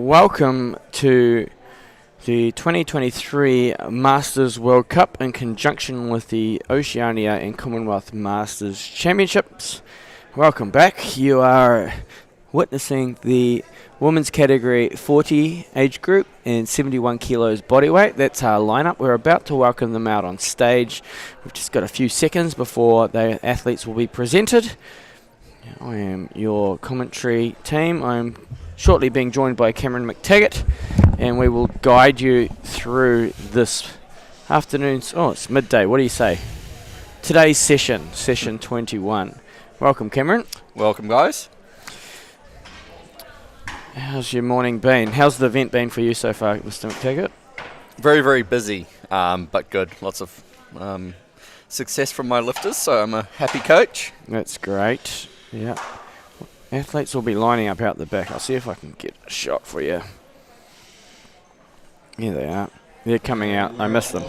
welcome to the 2023 Masters World Cup in conjunction with the Oceania and Commonwealth Masters Championships. Welcome back. You are witnessing the women's category 40 age group and 71 kilos body weight. That's our lineup. We're about to welcome them out on stage. We've just got a few seconds before the athletes will be presented. I am your commentary team. I'm shortly being joined by Cameron McTaggart, and we will guide you through this afternoon's, it's midday, what do you say? Today's session 21. Welcome, Cameron. Welcome, guys. How's your morning been? How's the event been for you so far, Mr. McTaggart? Very, very busy, but good. Lots of success from my lifters, so I'm a happy coach. That's great. Yeah. Athletes will be lining up out the back. I'll see if I can get a shot for you. Here they are. They're coming out. I missed them.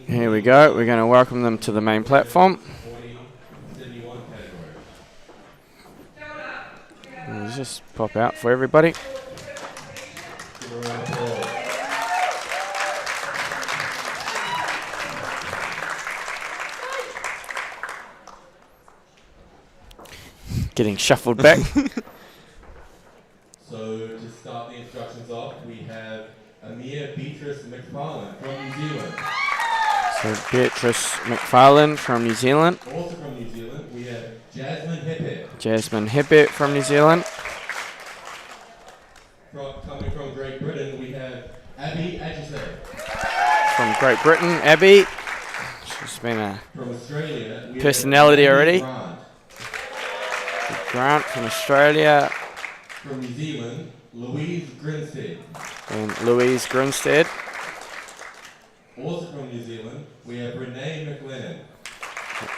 Here we go. We're going to welcome them to the main platform. Let's just pop out for everybody. Getting shuffled back. So to start the instructions off, we have Amir Beatrice McFarlane from New Zealand. So Beatrice McFarlane from New Zealand. Also from New Zealand, we have Jasmine Hepe. Jasmine Hepe from New Zealand. Coming from Great Britain, we have Abby Atchison. From Great Britain, Abby. She's been a From Australia, we personality have already. Grant. Grant from Australia. From New Zealand, Louise Grinstead. And Louise Grinstead. Also from New Zealand, we have Renee McLennan.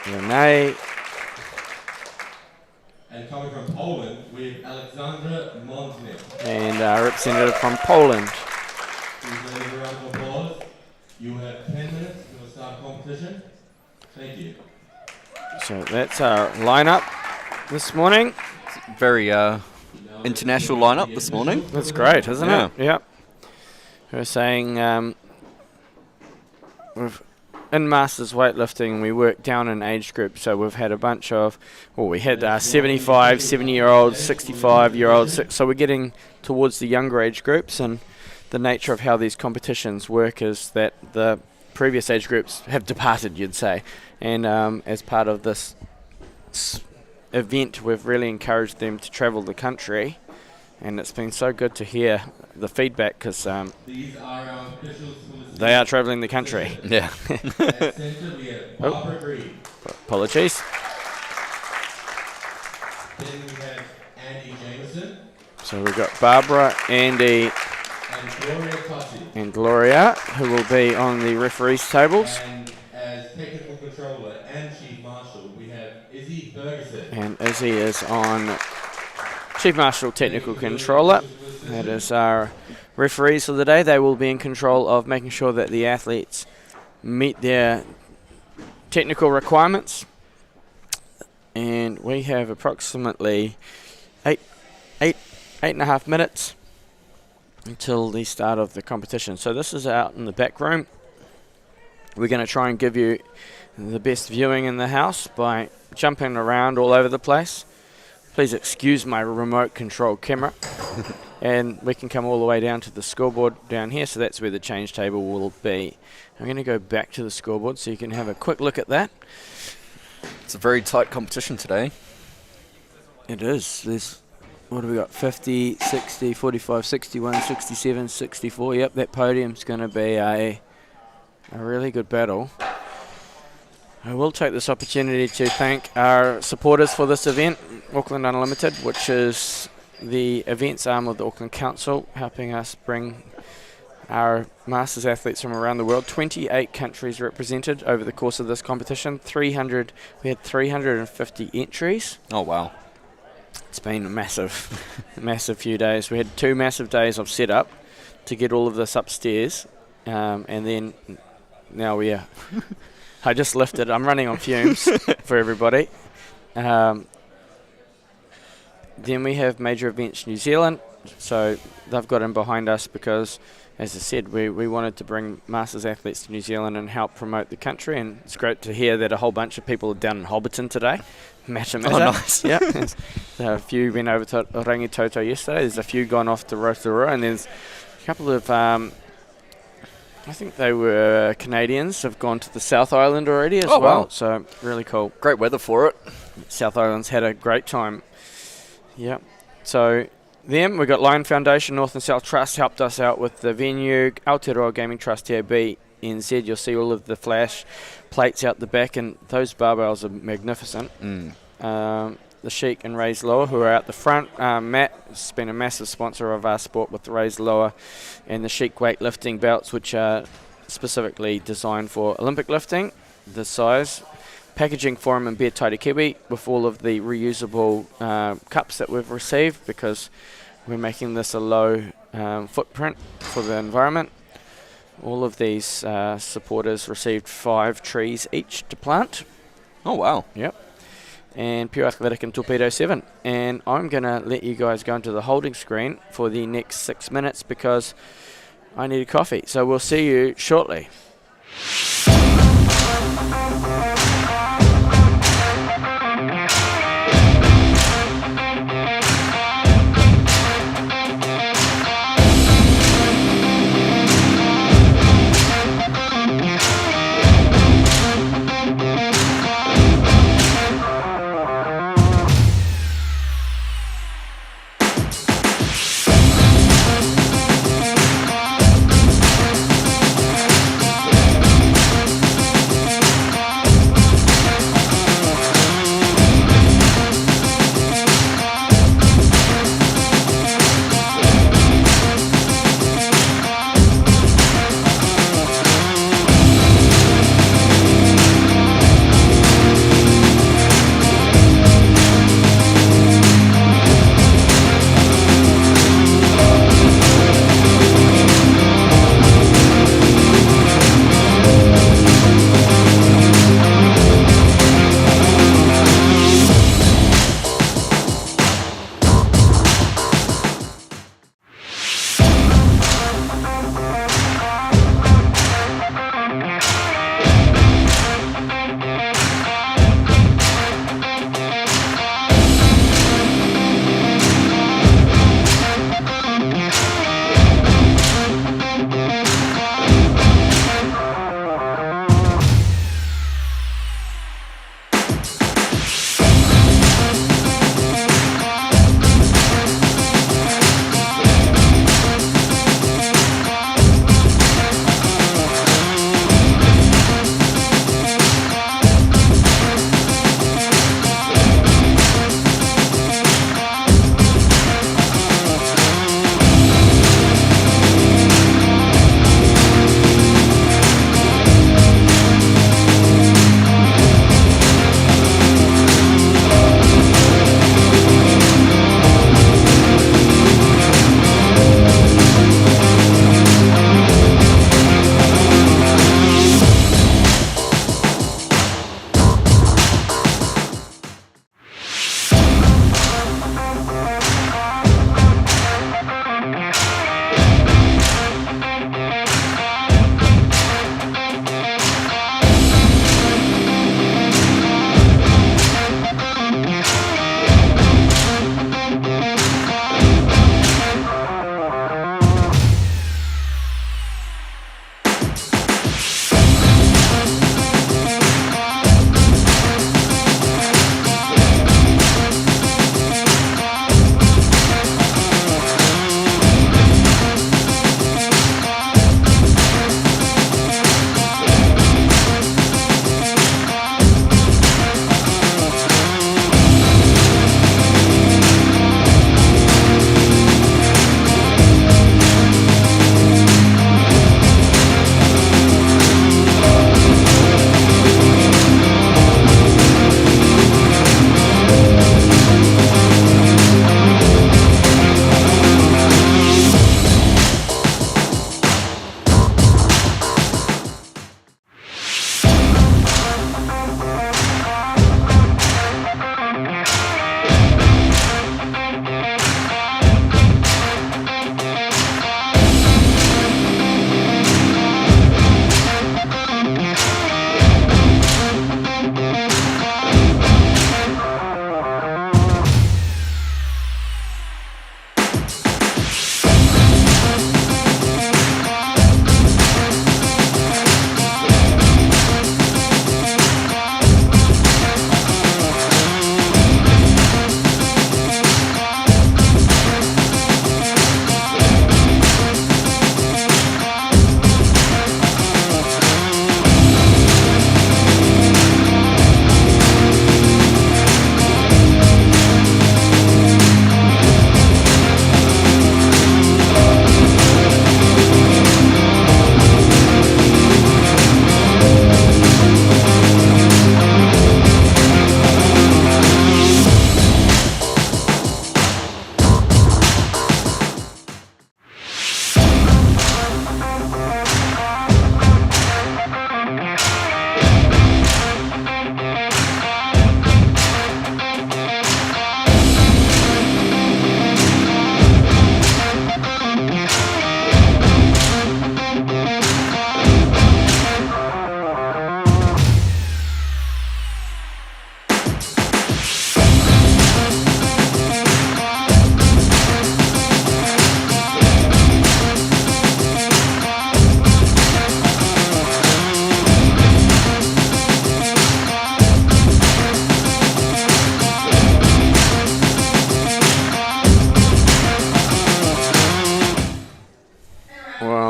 Renee. And coming from Poland, we have Alexandra Montnik. And a representative from Poland. Please give a round of applause. You have 10 minutes to start competition. Thank you. So that's our lineup this morning. Very international lineup this morning. That's great, isn't Yeah. it? Yeah. We're saying in Masters Weightlifting, we work down in age groups. So we've had a bunch of, we had 75, 70-year-olds, 65-year-olds. So we're getting towards the younger age groups, and the nature of how these competitions work is that the previous age groups have departed, you'd say. And as part of this event, we've really encouraged them to travel the country, and it's been so good to hear the feedback because These are our officials from the they are traveling the country. Yeah. At center, we have Barbara Green. Apologies. Then we have Andy Jameson So we've got Barbara, Andy, and Gloria Totti. and Gloria, who will be on the referees' tables. And as technical controller and chief marshal, we have Izzy Ferguson. And Izzy is on Chief Marshal Technical Controller. That is our referees for the day. They will be in control of making sure that the athletes meet their technical requirements. And we have approximately eight and a half minutes until the start of the competition. So this is out in the back room. We're going to try and give you the best viewing in the house by jumping around all over the place. Please excuse my remote control camera. And we can come all the way down to the scoreboard down here, so that's where the change table will be. I'm going to go back to the scoreboard so you can have a quick look at that. It's a very tight competition today. It is. There's, what have we got? 50, 60, 45, 61, 67, 64. Yep, that podium's going to be a really good battle. I will take this opportunity to thank our supporters for this event, Auckland Unlimited, which is the events arm of the Auckland Council, helping us bring our Masters athletes from around the world. 28 countries represented over the course of this competition. We had 350 entries. Oh, wow. It's been a massive few days. We had 2 massive days of setup to get all of this upstairs, and then now we are... I just lifted. I'm running on fumes for everybody. Then we have Major Events New Zealand. So they've got in behind us because, as I said, we wanted to bring Masters athletes to New Zealand and help promote the country. And it's great to hear that a whole bunch of people are down in Hobbiton today. Mata. Oh, nice. Yeah. A few went over to Rangitoto yesterday. There's a few gone off to Rotorua. And there's a couple of, I think they were Canadians, have gone to the South Island already as well. Wow. So really cool. Great weather for it. South Island's had a great time. Yeah. So then we've got Lion Foundation, North and South Trust helped us out with the venue. Aotearoa Gaming Trust TAB NZ, you'll see all of the flash plates out the back, and those barbells are magnificent. The Sheik and Raised Lower, who are out the front. Matt has been a massive sponsor of our sport with the Raised Lower and the Sheik weightlifting belts, which are specifically designed for Olympic lifting. The size, packaging for him in Beer Tairi Kiwi with all of the reusable cups that we've received, because we're making this a low footprint for the environment. All of these supporters received 5 trees each to plant. Oh, wow. Yep. And Pure Athletic and Torpedo 7. And I'm going to let you guys go into the holding screen for the next 6 minutes because I need a coffee. So we'll see you shortly.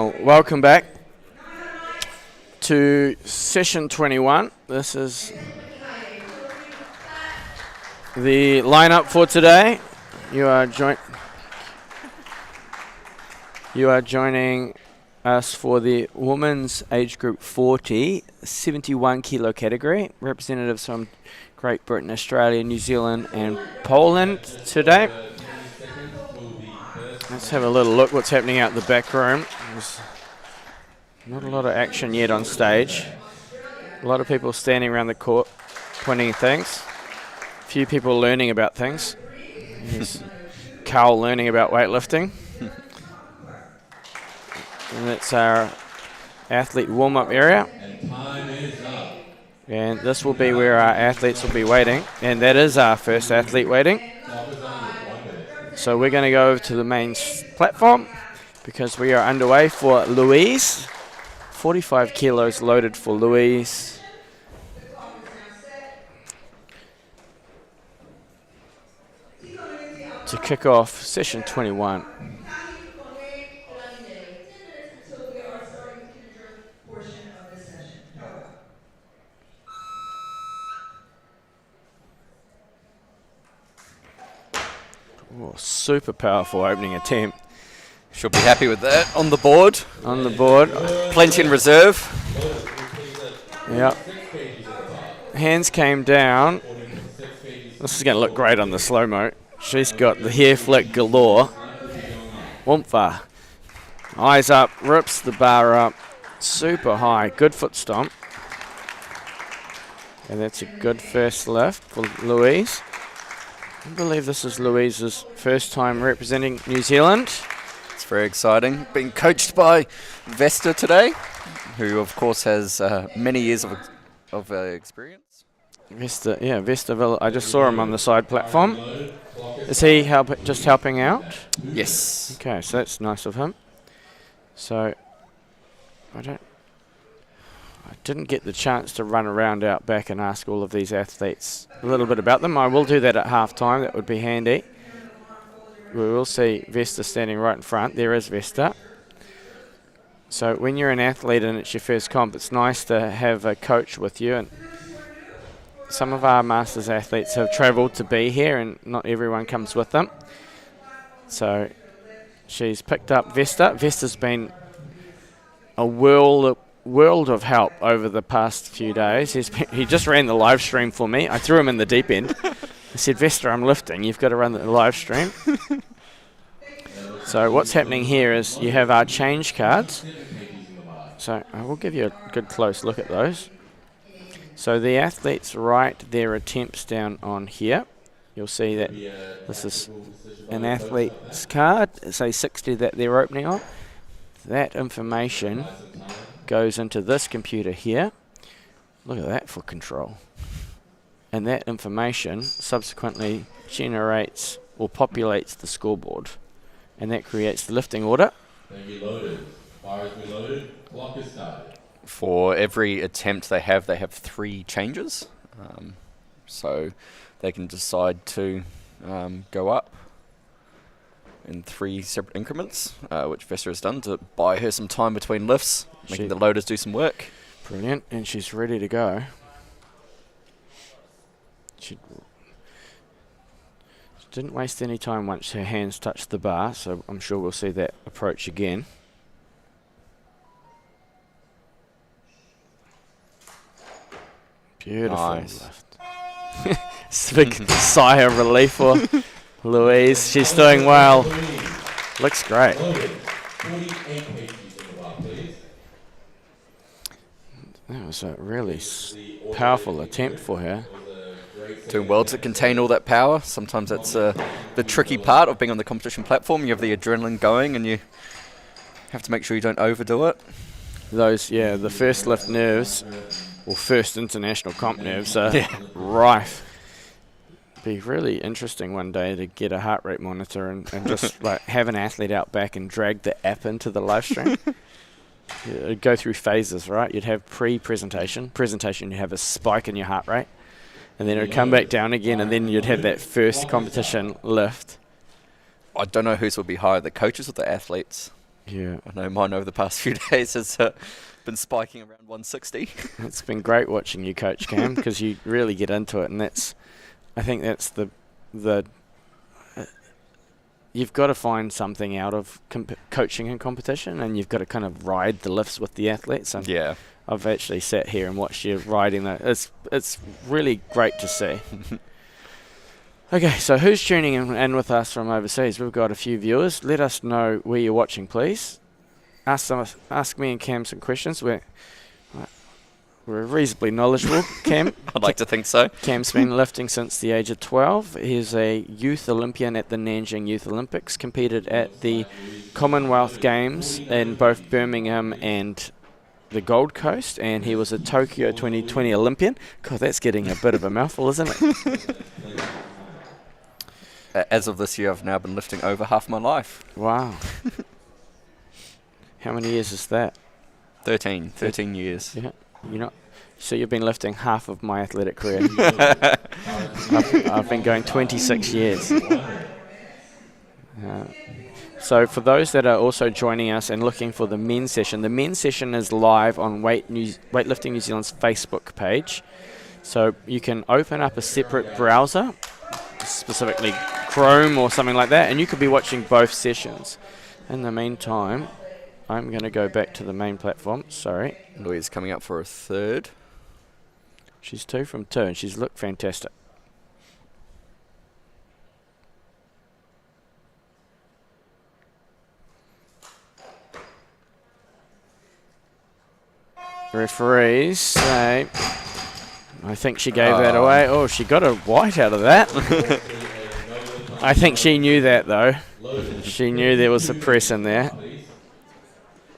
Well, welcome back to session 21. This is the lineup for today. You are joining us for the women's age group 40, 71 kilo category. Representatives from Great Britain, Australia, New Zealand and Poland today. Let's have a little look what's happening out the back room. There's not a lot of action yet on stage. A lot of people standing around the court pointing things. A few people learning about things. Yes. Carl learning about weightlifting. And that's our athlete warm-up area. And this will be where our athletes will be waiting. And that is our first athlete waiting. So we're going to go over to the main platform because we are underway for Louise. 45 kilos loaded for Louise. To kick off session 21. Oh, super powerful opening attempt. She'll be happy with that. On the board. On the board. Plenty in reserve. Yep. Hands came down. This is going to look great on the slow-mo. She's got the hair flick galore. Woompha. Eyes up, rips the bar up. Super high. Good foot stomp. And that's a good first lift for Louise. I believe this is Louise's first time representing New Zealand. It's very exciting. Being coached by Vesta today, who of course has many years of experience. Vesta. I just saw him on the side platform. Is he just helping out? Yes. Okay, so that's nice of him. So I didn't get the chance to run around out back and ask all of these athletes a little bit about them. I will do that at half time. That would be handy. We will see Vesta standing right in front. There is Vesta. So when you're an athlete and it's your first comp, it's nice to have a coach with you. And some of our Masters athletes have travelled to be here and not everyone comes with them. So she's picked up Vesta. Vesta's been a world of help over the past few days. He just ran the live stream for me. I threw him in the deep end. I said, Vesta, I'm lifting. You've got to run the live stream. So what's happening here is you have our change cards. So I will give you a good close look at those. So the athletes write their attempts down on here. You'll see that this is an athlete's card. Say 60 that they're opening on. That information goes into this computer here. Look at that for control. And that information subsequently generates or populates the scoreboard. And that creates the lifting order. Then we loaded. Bars reloaded. Clock is started. For every attempt they have 3 changes. So they can decide to go up in 3 separate increments, which Vesta has done to buy her some time between lifts, making the loaders do some work. Brilliant, and she's ready to go. She didn't waste any time once her hands touched the bar, so I'm sure we'll see that approach again. Beautiful Nice. lift. It's a big sigh of relief for Louise. She's doing well. Looks great. Loaded. 48 kgs in the bar, please. That was a really powerful attempt for her. Doing well to contain all that power. Sometimes that's the tricky part of being on the competition platform. You have the adrenaline going and you have to make sure you don't overdo it. The first lift nerves, or first international comp nerves, are rife. Be really interesting one day to get a heart rate monitor and just like have an athlete out back and drag the app into the live stream. It'd go through phases, right? You'd have presentation, you have a spike in your heart rate, and then it would come back down again, and then you'd have that first competition lift. I don't know whose will be higher, the coaches or the athletes. Yeah. I know mine over the past few days has been spiking around 160. It's been great watching you coach, Cam, because you really get into it, and I think that's the you've got to find something out of coaching and competition, and you've got to kind of ride the lifts with the athletes. And Yeah. I've actually sat here and watched you riding that. It's really great to see. Okay, so who's tuning in with us from overseas? We've got a few viewers. Let us know where you're watching, please. Ask me and Cam some questions. We're reasonably knowledgeable, Cam. I'd like to think so. Cam's been lifting since the age of 12. He's a youth Olympian at the Nanjing Youth Olympics, competed at the Commonwealth Games in both Birmingham and the Gold Coast, and he was a Tokyo 2020 Olympian. God, that's getting a bit of a mouthful, isn't it? As of this year, I've now been lifting over half my life. Wow. How many years is that? 13 years. Yeah. So you've been lifting half of my athletic career. I've been going 26 years. So for those that are also joining us and looking for the men's session is live on Weightlifting New Zealand's Facebook page. So you can open up a separate browser, specifically Chrome or something like that, and you could be watching both sessions. In the meantime, I'm going to go back to the main platform. Sorry. Louise coming up for a third. She's 2 from 2, and she's looked fantastic. Referees say, I think she gave that away. Oh, she got a white out of that. I think she knew that, though. She knew there was a press in there.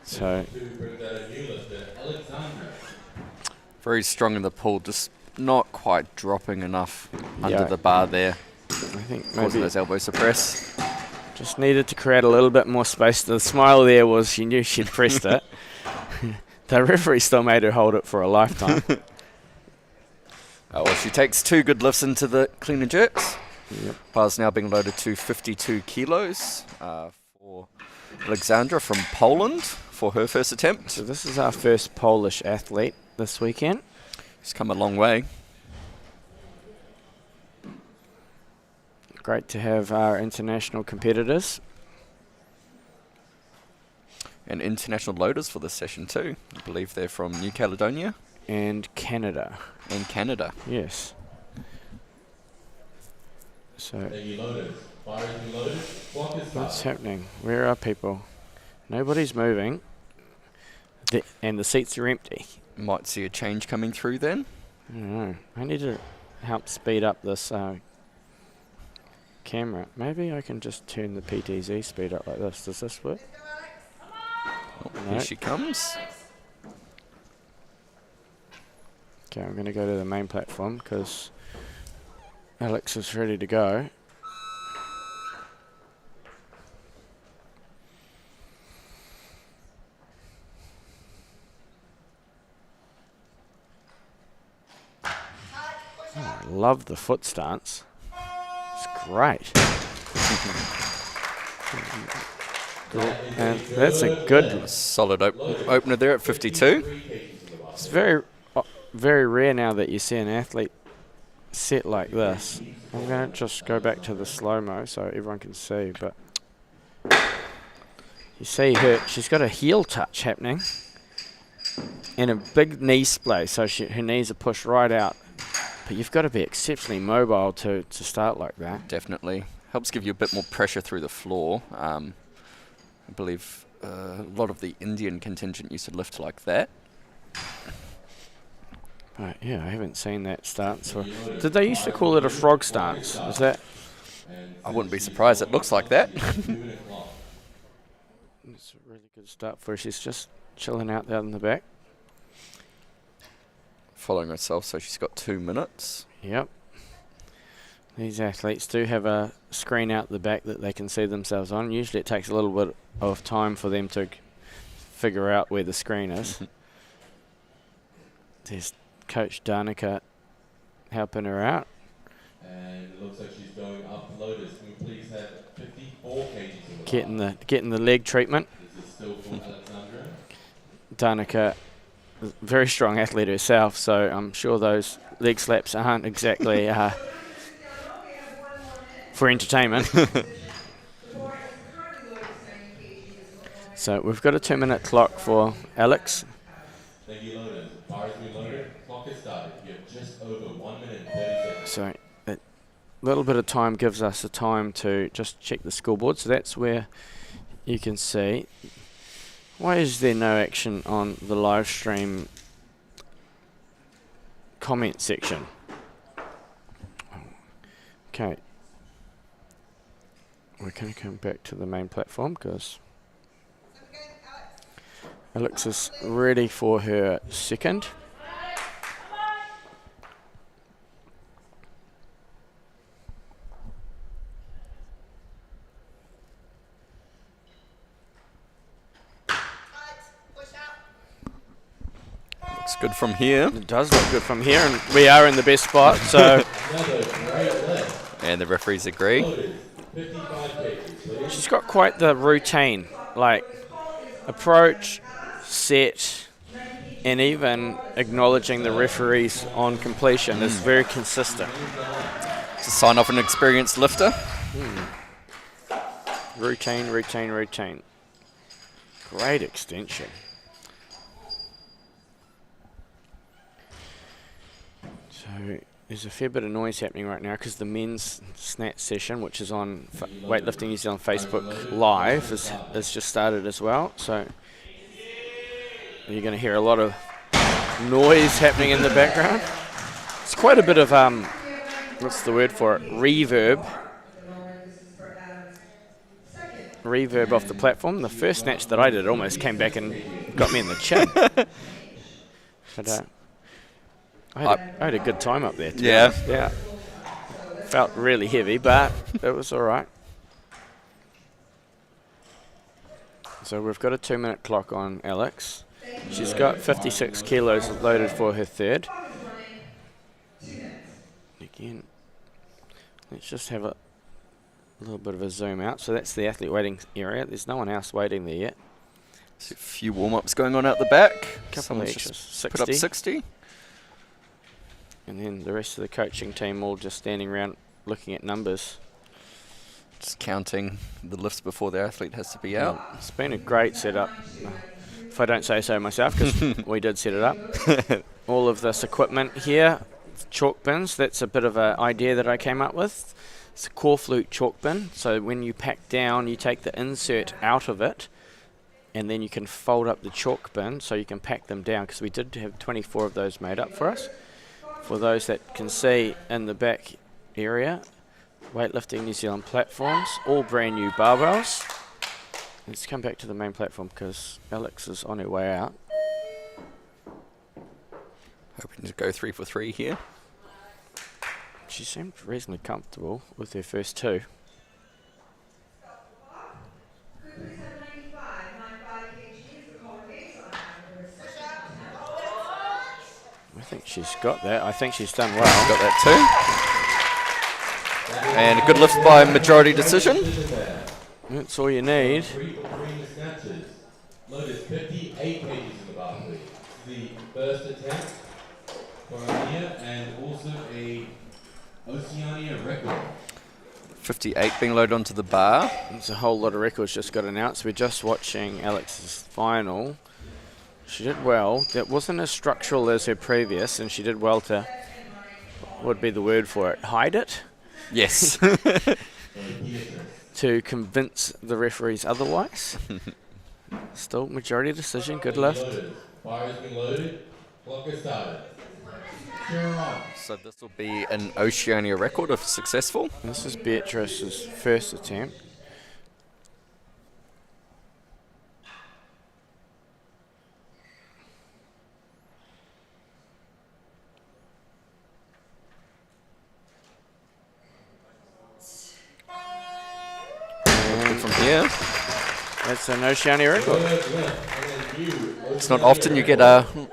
So very strong in the pull, just not quite dropping enough under the bar there. I think Causing maybe those elbows to press. just needed to create a little bit more space. The smile there was she knew she'd pressed it. The referee still made her hold it for a lifetime. Well, she takes 2 good lifts into the clean and jerks. Yep. Bar's now being loaded to 52 kilos for Alexandra from Poland for her first attempt. So this is our first Polish athlete this weekend. She's come a long way. Great to have our international competitors. And international loaders for this session too. I believe they're from New Caledonia. And Canada. And Canada. Yes. So what's happening? Where are people? Nobody's moving. And the seats are empty. Might see a change coming through then. I don't know. I need to help speed up this camera. Maybe I can just turn the PTZ speed up like this. Does this work? Oh, No. Here she comes. Okay, I'm going to go to the main platform because Alex is ready to go. Oh, I love the foot stance. It's great. And that's a good. Solid opener there at 52. It's very rare now that you see an athlete set like this. I'm going to just go back to the slow-mo so everyone can see, but you see she's got a heel touch happening and a big knee splay, so her knees are pushed right out. But you've got to be exceptionally mobile to start like that. Definitely. Helps give you a bit more pressure through the floor. I believe a lot of the Indian contingent used to lift like that. Right, yeah, I haven't seen that stance. Did they used to call it a frog stance? Is that? I wouldn't be surprised. It looks like that. It's a really good start for her. She's just chilling out there in the back. Following herself, so she's got 2 minutes. Yep. These athletes do have a screen out the back that they can see themselves on. Usually it takes a little bit of time for them to figure out where the screen is. There's Coach Danica helping her out. And it looks like she's going up loaders. Can we please have 54 kgs in the bar? Getting the leg treatment. This is Danica, very strong athlete herself, so I'm sure those leg slaps aren't exactly for entertainment. So we've got a 2-minute clock for Alex. Thank you, loaders. Bar has been loaded. Clock has started. You have just over 1 minute and 30 seconds. So that little bit of time gives us the time to just check the scoreboard. So that's where you can see. Why is there no action on the live stream comment section? Okay. We're going to come back to the main platform because Alex is ready for her second. Looks good from here. It does look good from here, and we are in the best spot, so And the referees agree. she's got quite the routine, like approach, set, and even acknowledging the referees on completion is very consistent. To sign off an experienced lifter. Routine, routine, routine. Great extension. So there's a fair bit of noise happening right now because the men's snatch session, which is on Weightlifting New Zealand Facebook Live, has just started as well. So you're going to hear a lot of noise happening in the background. It's quite a bit of, what's the word for it? Reverb off the platform. The first snatch that I did almost came back and got me in the chin. But I had a good time up there. To be honest. Yeah. Felt really heavy, but it was all right. So we've got a 2-minute clock on Alex. She's got 56 kilos loaded for her third. Again, let's just have a little bit of a zoom out. So that's the athlete waiting area. There's no one else waiting there yet. There's a few warm-ups going on out the back. Couple Someone's of extras. just put up 60. And then the rest of the coaching team all just standing around looking at numbers. Just counting the lifts before the athlete has to be out. It's been a great setup, if I don't say so myself, because we did set it up. All of this equipment here, chalk bins, that's a bit of an idea that I came up with. It's a core flute chalk bin, so when you pack down, you take the insert out of it, and then you can fold up the chalk bin so you can pack them down, because we did have 24 of those made up for us. For those that can see in the back area, Weightlifting New Zealand platforms, all brand new barbells. Let's come back to the main platform because Alex is on her way out. Hoping to go 3 for 3 here. She seemed reasonably comfortable with her first two. I think she's got that. I think she's done well. Got that too. And a good lift by majority decision. That's all you need. Loaded 58 kgs in the bar, please. The first attempt for Oceania and also a Oceania record. 58 being loaded onto the bar. There's a whole lot of records just got announced. We're just watching Alex's final. She did well. That wasn't as structural as her previous, and she did well to, what would be the word for it, hide it? Yes. To convince the referees otherwise. Still, majority decision, good lift. Fire has been loaded. Clock has started. So this will be an Oceania record if successful. This is Beatrice's first attempt. Good from here. That's an Oceania record. It's not often you get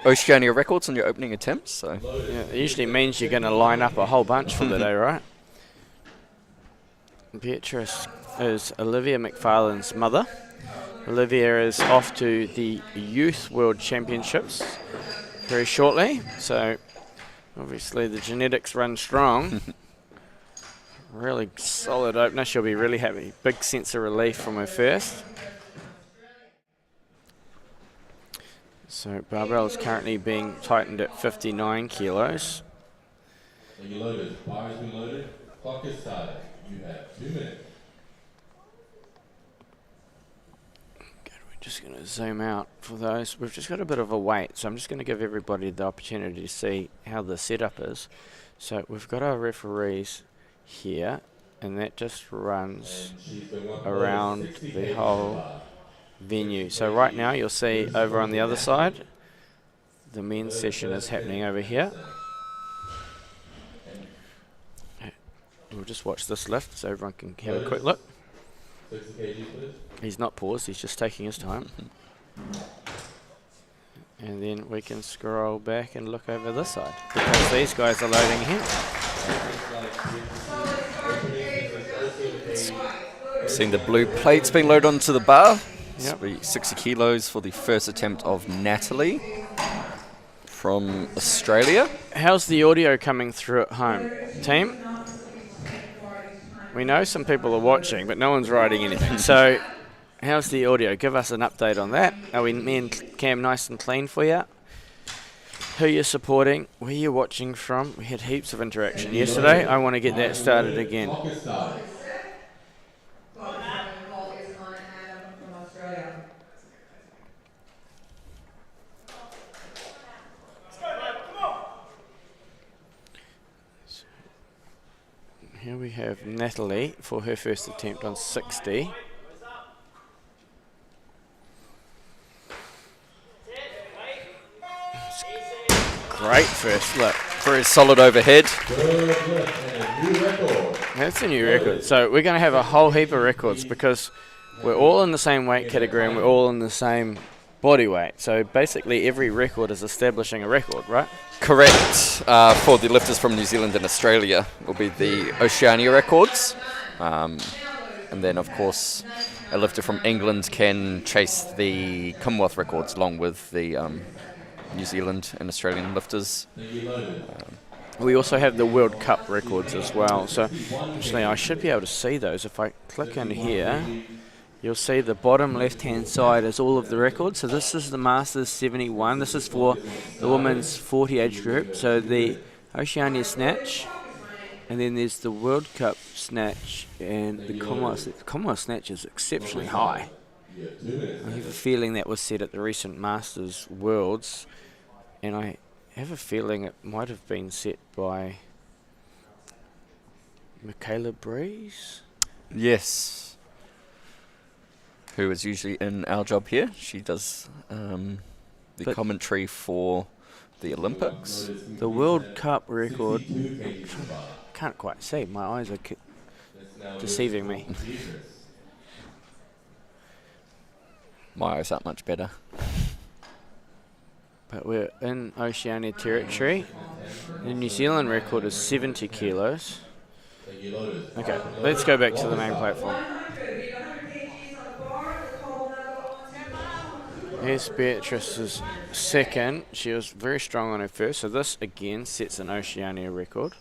Oceania records on your opening attempts, so Yeah, it usually means you're going to line up a whole bunch for the day, right? Beatrice is Olivia McFarlane's mother. Olivia is off to the Youth World Championships very shortly, so obviously the genetics run strong. Really solid opener. She'll be really happy. Big sense of relief from her first. So barbell is currently being tightened at 59 kilos. So you loaded. Bar has been loaded. Clock is started. You have 2 minutes. Good, we're just going to zoom out for those. We've just got a bit of a wait, so I'm just going to give everybody the opportunity to see how the setup is. So we've got our referees here, and that just runs around the whole venue. So right now you'll see over on the other side, the men's session is happening over here. We'll just watch this lift so everyone can have a quick look. 60 kgs, please. He's not paused, he's just taking his time. And then we can scroll back and look over this side, because these guys are loading here. Seeing the blue plates being loaded onto the bar. Yep. Be 60 kilos for the first attempt of Natalie from Australia. How's the audio coming through at home, team? We know some people are watching, but no one's writing anything. So how's the audio? Give us an update on that. Are me and Cam nice and clean for you? Who you're supporting, where you're watching from. We had heaps of interaction yesterday. I want to get that started again. Clock is started. Here we have Natalie for her first attempt on 60. Great first look. Very solid overhead. Good lift and a new record. That's a new record. So we're going to have a whole heap of records because we're all in the same weight category and we're all in the same body weight. So basically every record is establishing a record, right? Correct. For the lifters from New Zealand and Australia will be the Oceania records. And then, of course, a lifter from England can chase the Commonwealth records along with the New Zealand and Australian lifters. We also have the World Cup records as well. So actually I should be able to see those. If I click in here, you'll see the bottom left-hand side is all of the records. So this is the Masters 71. This is for the women's 40 age group. So the Oceania snatch, and then there's the World Cup snatch, and the Commonwealth snatch is exceptionally high. I have a feeling that was set at the recent Masters Worlds, and I have a feeling it might have been set by Michaela Breeze. Yes. Who is usually in our job here. She does the commentary for the Olympics. The World Cup record, can't quite see, my eyes are deceiving me. My eyes aren't much better. But we're in Oceania territory. The New Zealand record is 70 kilos. Okay, let's go back to the main platform. Here's Beatrice's second. She was very strong on her first, so this again sets an Oceania record.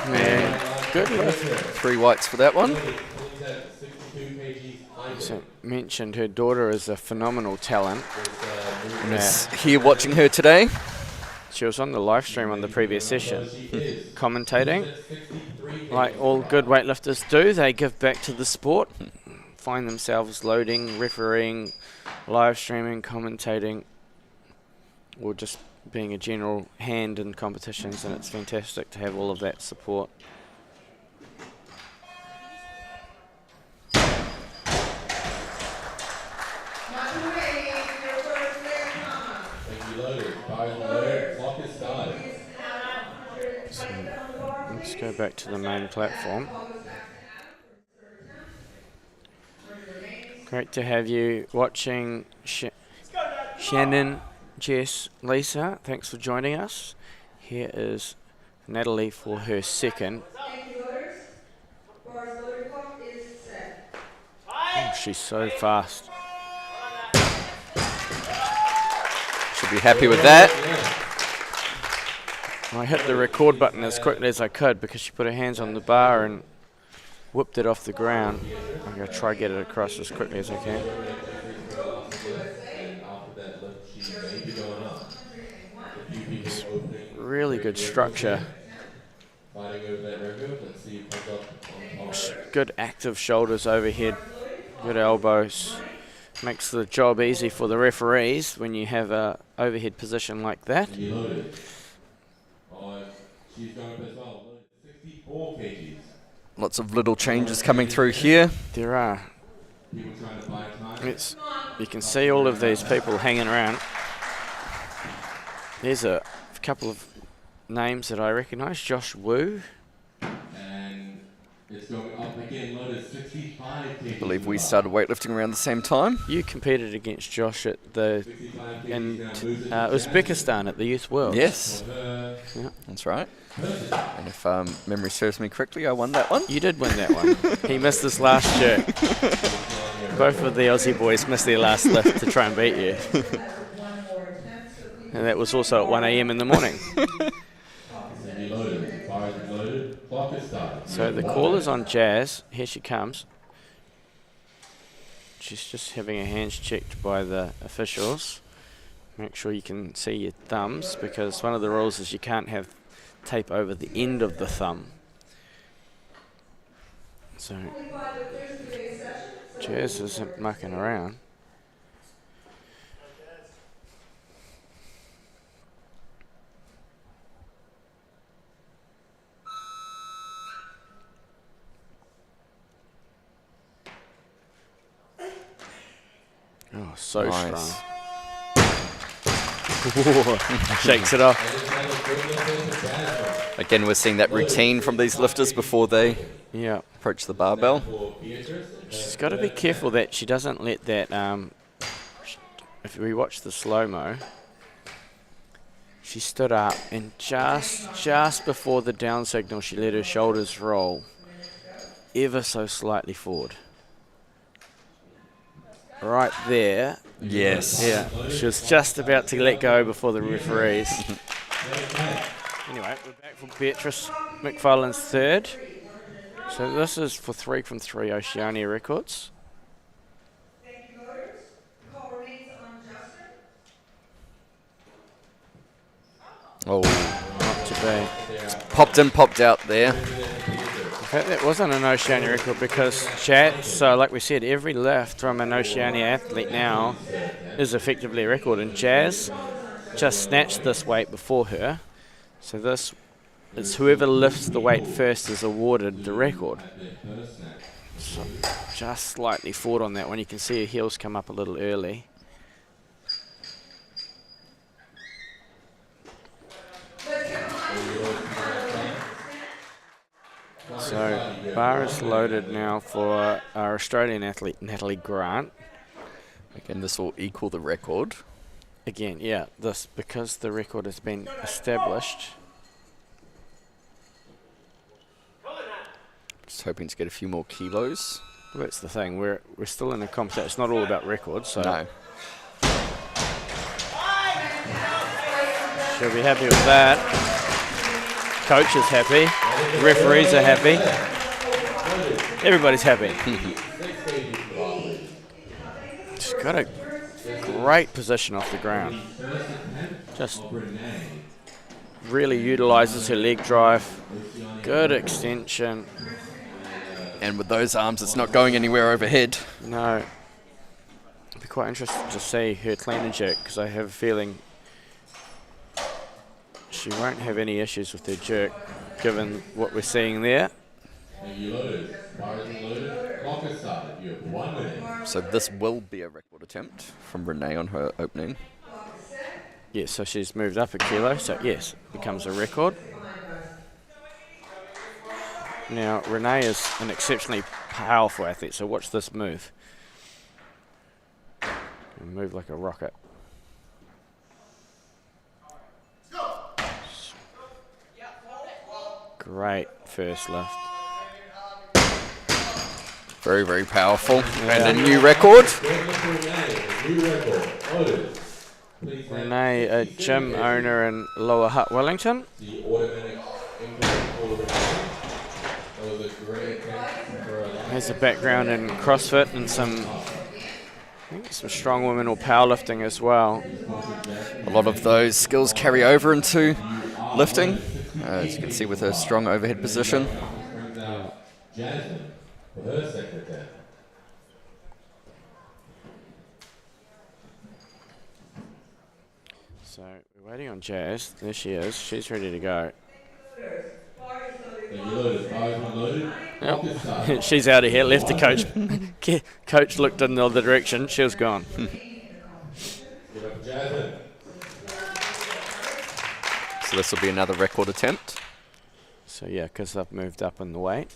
Yeah, good lift. 3 whites for that one. So mentioned her daughter is a phenomenal talent. And is here watching her today. She was on the live stream on the previous session, commentating. Like all good weightlifters do, they give back to the sport, find themselves loading, refereeing, live streaming, commentating, or just being a general hand in competitions, and it's fantastic to have all of that support. So let's go back to the main platform. Great to have you watching. Shannon, Jess, Lisa, thanks for joining us. Here is Natalie for her second. Oh, she's so fast. Should be happy with that. I hit the record button as quickly as I could because she put her hands on the bar and whipped it off the ground. I'm going to try to get it across as quickly as I can. Really good structure. Good active shoulders overhead. Good elbows. Makes the job easy for the referees when you have a overhead position like that. Lots of little changes coming through here. There are. You can see all of these people hanging around. There's a couple of names that I recognise. Josh Wu. It's going up again, loaded 65 kg. I believe we started weightlifting around the same time. You competed against Josh at the Uzbekistan at the Youth Worlds. Yes, yeah. That's right. And if memory serves me correctly, I won that one. You did win that one. He missed this last jerk. Both of the Aussie boys missed their last lift to try and beat you. And that was also at 1 a.m. in the morning. So the call is on Jazz. Here she comes. She's just having her hands checked by the officials. Make sure you can see your thumbs, because one of the rules is you can't have tape over the end of the thumb. So Jazz isn't mucking around. Oh, so nice. Strong. Shakes it off. Again, we're seeing that routine from these lifters before they approach the barbell. She's got to be careful that she doesn't let that, if we watch the slow-mo, she stood up and just before the down signal, she let her shoulders roll ever so slightly forward. Right there. Yes. Yeah, she was just about to let go before the referees. Anyway, we're back for Beatrice McFarlane's third. So this is for 3 from 3 Oceania records. Oh, not too bad. It's popped in, popped out there. In fact, that wasn't an Oceania record because so like we said, every lift from an Oceania athlete now is effectively a record, and Jazz just snatched this weight before her. So this is whoever lifts the weight first is awarded the record. So just slightly forward on that one. You can see her heels come up a little early. So bar is loaded now for our Australian athlete Natalie Grant. Again, this will equal the record. Again, yeah, this because the record has been established. Just hoping to get a few more kilos. Well, that's the thing. We're still in a competition. It's not all about records. So no. She'll be happy with that. Coach is happy. Referees are happy. Everybody's happy. She's got a great position off the ground. Just really utilises her leg drive. Good extension. And with those arms, it's not going anywhere overhead. No. It'd be quite interesting to see her clean and jerk, because I have a feeling she won't have any issues with her jerk, given what we're seeing there. So this will be a record attempt from Renee on her opening. Yes, so she's moved up a kilo, so yes, becomes a record. Now, Renee is an exceptionally powerful athlete, so watch this move. Move like a rocket. Great first lift. Very, very powerful. And a new record. Renee, a gym owner in Lower Hutt, Wellington. Has a background in CrossFit and some strong women or powerlifting as well. A lot of those skills carry over into lifting, as you can see with her strong overhead position. Jasmine for her second attempt. So we're waiting on Jazz. There she is. She's ready to go. Yep. She's out of here. Left the coach. Coach looked in the other direction. She was gone. So this will be another record attempt. So yeah, because I've moved up in the weight.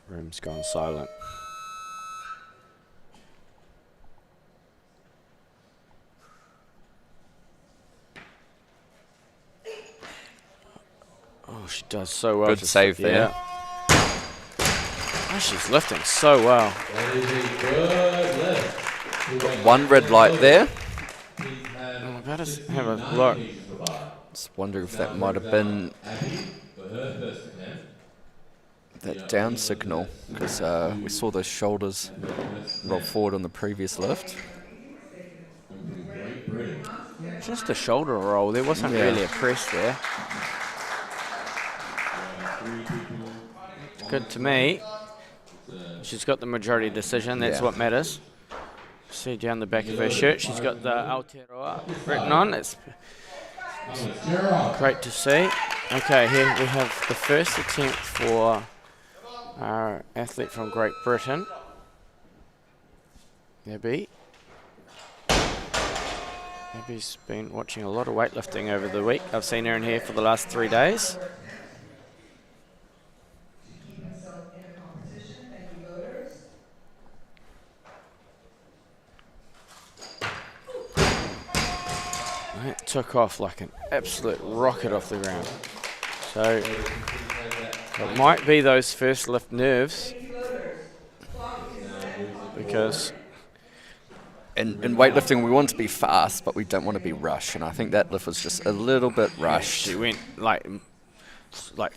Room's gone silent. Oh, she does so well. Good save there. Oh, she's lifting so well. One red light there. Oh, let us have a look. Just wonder if that might have been that down signal, because we saw those shoulders roll forward on the previous lift. Just a shoulder roll. There wasn't really a press there. Good to me. She's got the majority decision. That's what matters. See down the back of her shirt, she's got the Aotearoa written on. It's great to see. Okay, here we have the first attempt for our athlete from Great Britain, Abby. Abby's been watching a lot of weightlifting over the week. I've seen her in here for the last 3 days. It took off like an absolute rocket off the ground. So it might be those first lift nerves, because in weightlifting we want to be fast, but we don't want to be rushed, and I think that lift was just a little bit rushed. she went like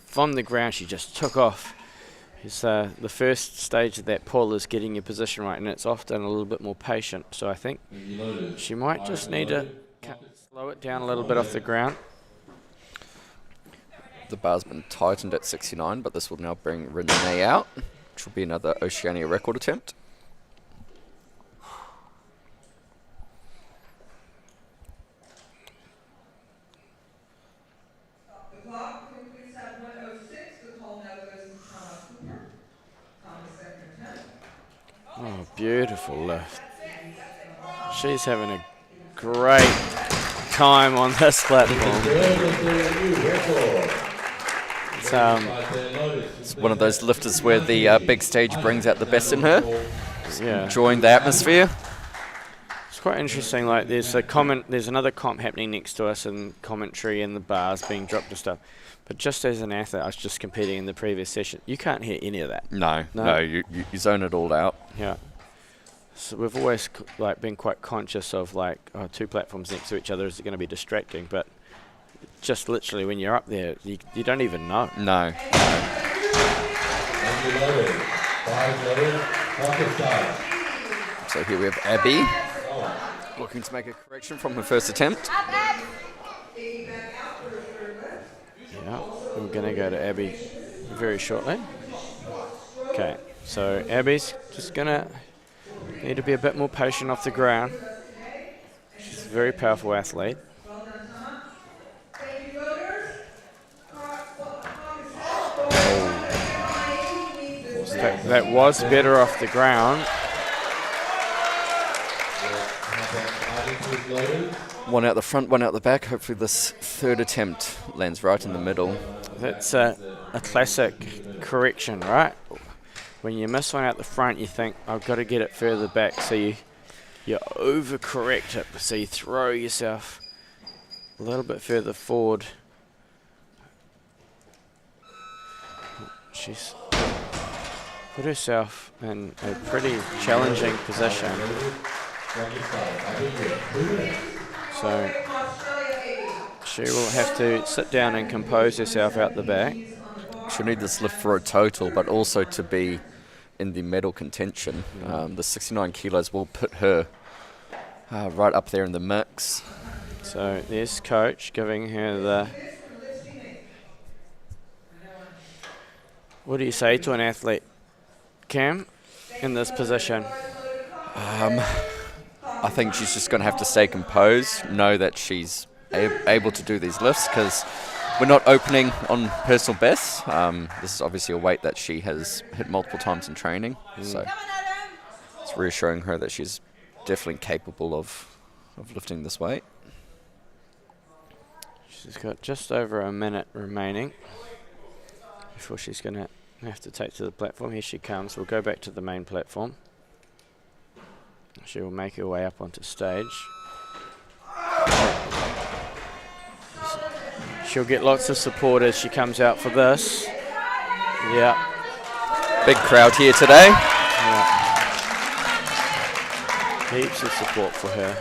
from the ground. She just took off. It's, the first stage of that pull is getting your position right, and it's often a little bit more patient. So I think she might just need to slow it down a little bit off the ground. The bar's been tightened at 69, but this will now bring Renee out, which will be another Oceania record attempt. The clock completes at 1:06. The call now goes to Thomas Cooper. Thomas second attempt. Oh, beautiful lift. She's having a great time on this platform. It's one of those lifters where the big stage brings out the best in her. Yeah, Enjoying the atmosphere. it's quite interesting. Like there's another comp happening next to us, and commentary and the bars being dropped and stuff. But just as an athlete, I was just competing in the previous session. You can't hear any of that. No, you zone it all out. Yeah. So we've always been quite conscious of two platforms next to each other. Is it going to be distracting? But just literally when you're up there, you don't even know. No. So here we have Abby looking to make a correction from her first attempt. Yeah, we're going to go to Abby very shortly. Okay, so Abby's just going to need to be a bit more patient off the ground. She's a very powerful athlete. That was better off the ground. with loaders. One out the front, one out the back. Hopefully this third attempt lands right in the middle. That's a classic correction, right? When you miss one out the front, you think, I've got to get it further back, so you overcorrect it, so you throw yourself a little bit further forward. She's put herself in a pretty challenging position. So she will have to sit down and compose herself out the back. She'll need this lift for a total, but also to be in the medal contention. The 69 kilos will put her right up there in the mix. So there's coach giving her the... What do you say to an athlete, Cam, in this position? I think she's just going to have to stay composed, know that she's able to do these lifts, because we're not opening on personal bests. This is obviously a weight that she has hit multiple times in training, so it's reassuring her that she's definitely capable of lifting this weight. She's got just over a minute remaining before she's going to have to take to the platform. Here she comes. We'll go back to the main platform. She will make her way up onto stage. She'll get lots of support as she comes out for this. Yeah. Big crowd here today. Yeah. Heaps of support for her.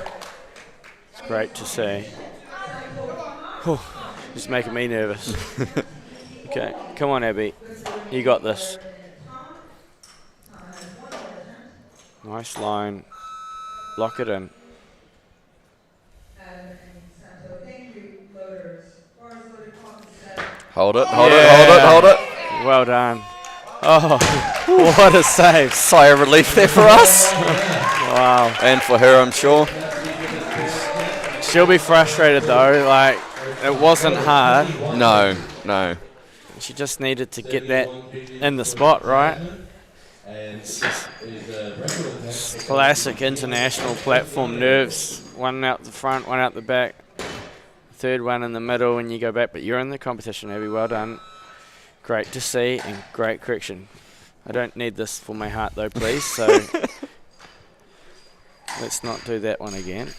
It's great to see. Whew, just making me nervous. Okay, come on, Abby. You got this. Nice line. Lock it in. Hold it, Yeah. hold it. Well done. Oh, what a save. Sigh of relief there for us. Wow. And for her, I'm sure. She'll be frustrated though, like, it wasn't hard. No. She just needed to get that in the spot, right? It's just classic international platform nerves. One out the front, one out the back. Third one in the middle when you go back, but you're in the competition, Abby. Well done. Great to see and great correction. I don't need this for my heart though, please. So let's not do that one again.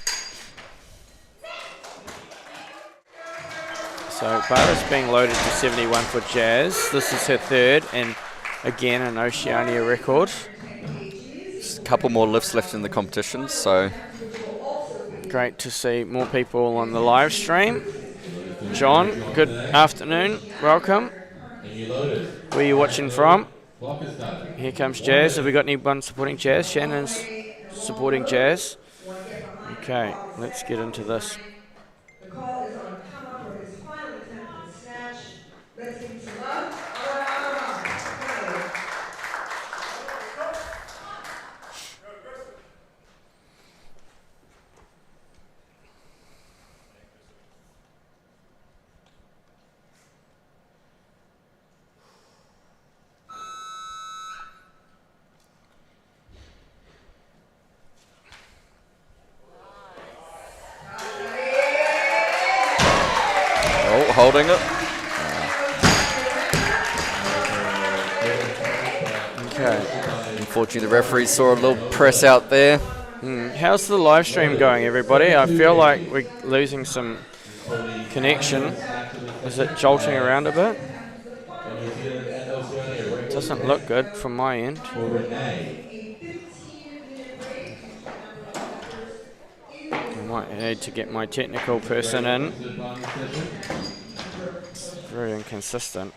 So Bara's being loaded to 71 for Jazz. This is her third and again an Oceania record. Just a couple more lifts left in the competition, so Great to see more people on the live stream. John, good afternoon. Welcome. Where are you watching from? Here comes Jazz. Have we got anyone supporting Jazz? Shannon's supporting Jazz. Okay, let's get into this. The call is on come up for his final attempt at the snatch. Let's give him some love. holding it. Okay. Unfortunately, the referee saw a little press out there. How's the live stream going, everybody? I feel like we're losing some connection. Is it jolting around a bit? Doesn't look good from my end. I might need to get my technical person in. It's very inconsistent.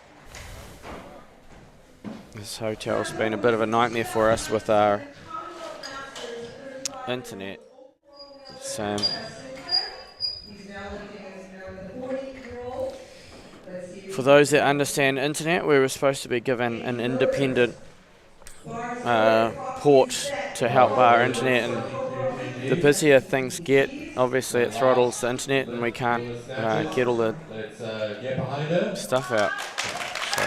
This hotel's been a bit of a nightmare for us with our internet. It's, for those that understand internet, we were supposed to be given an independent port to help our internet, and the busier things get, obviously it throttles the internet and we can't get all the stuff out. So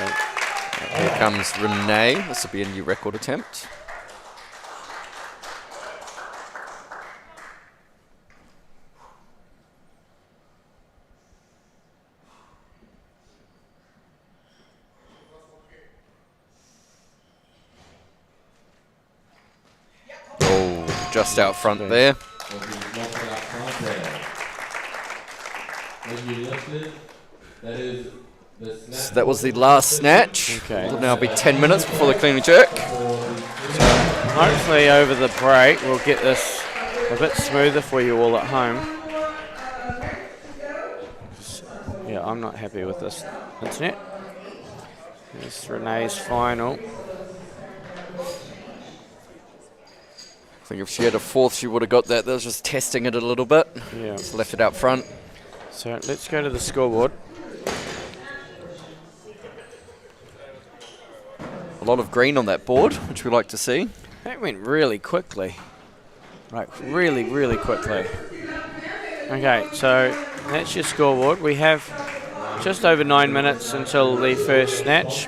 here comes Renee. This will be a new record attempt. just out front there. Will be lifted up front there. When you lifted, that is the snatch. So that was the last snatch. Okay. It'll now be 10 minutes before the clean and jerk. Hopefully over the break we'll get this a bit smoother for you all at home. Yeah, I'm not happy with this internet. Here's Renee's final. I think if she had a fourth, she would have got that. That was just testing it a little bit. Yeah. Just left it out front. So let's go to the scoreboard. A lot of green on that board, which we like to see. That went really quickly. Like really, really quickly. Okay, so that's your scoreboard. We have just over 9 minutes until the first snatch.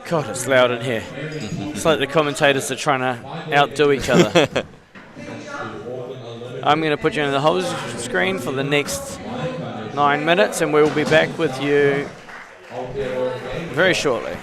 God, it's loud in here. It's like the commentators are trying to outdo each other. I'm going to put you in the whole screen for the next 9 minutes, and we'll be back with you very shortly.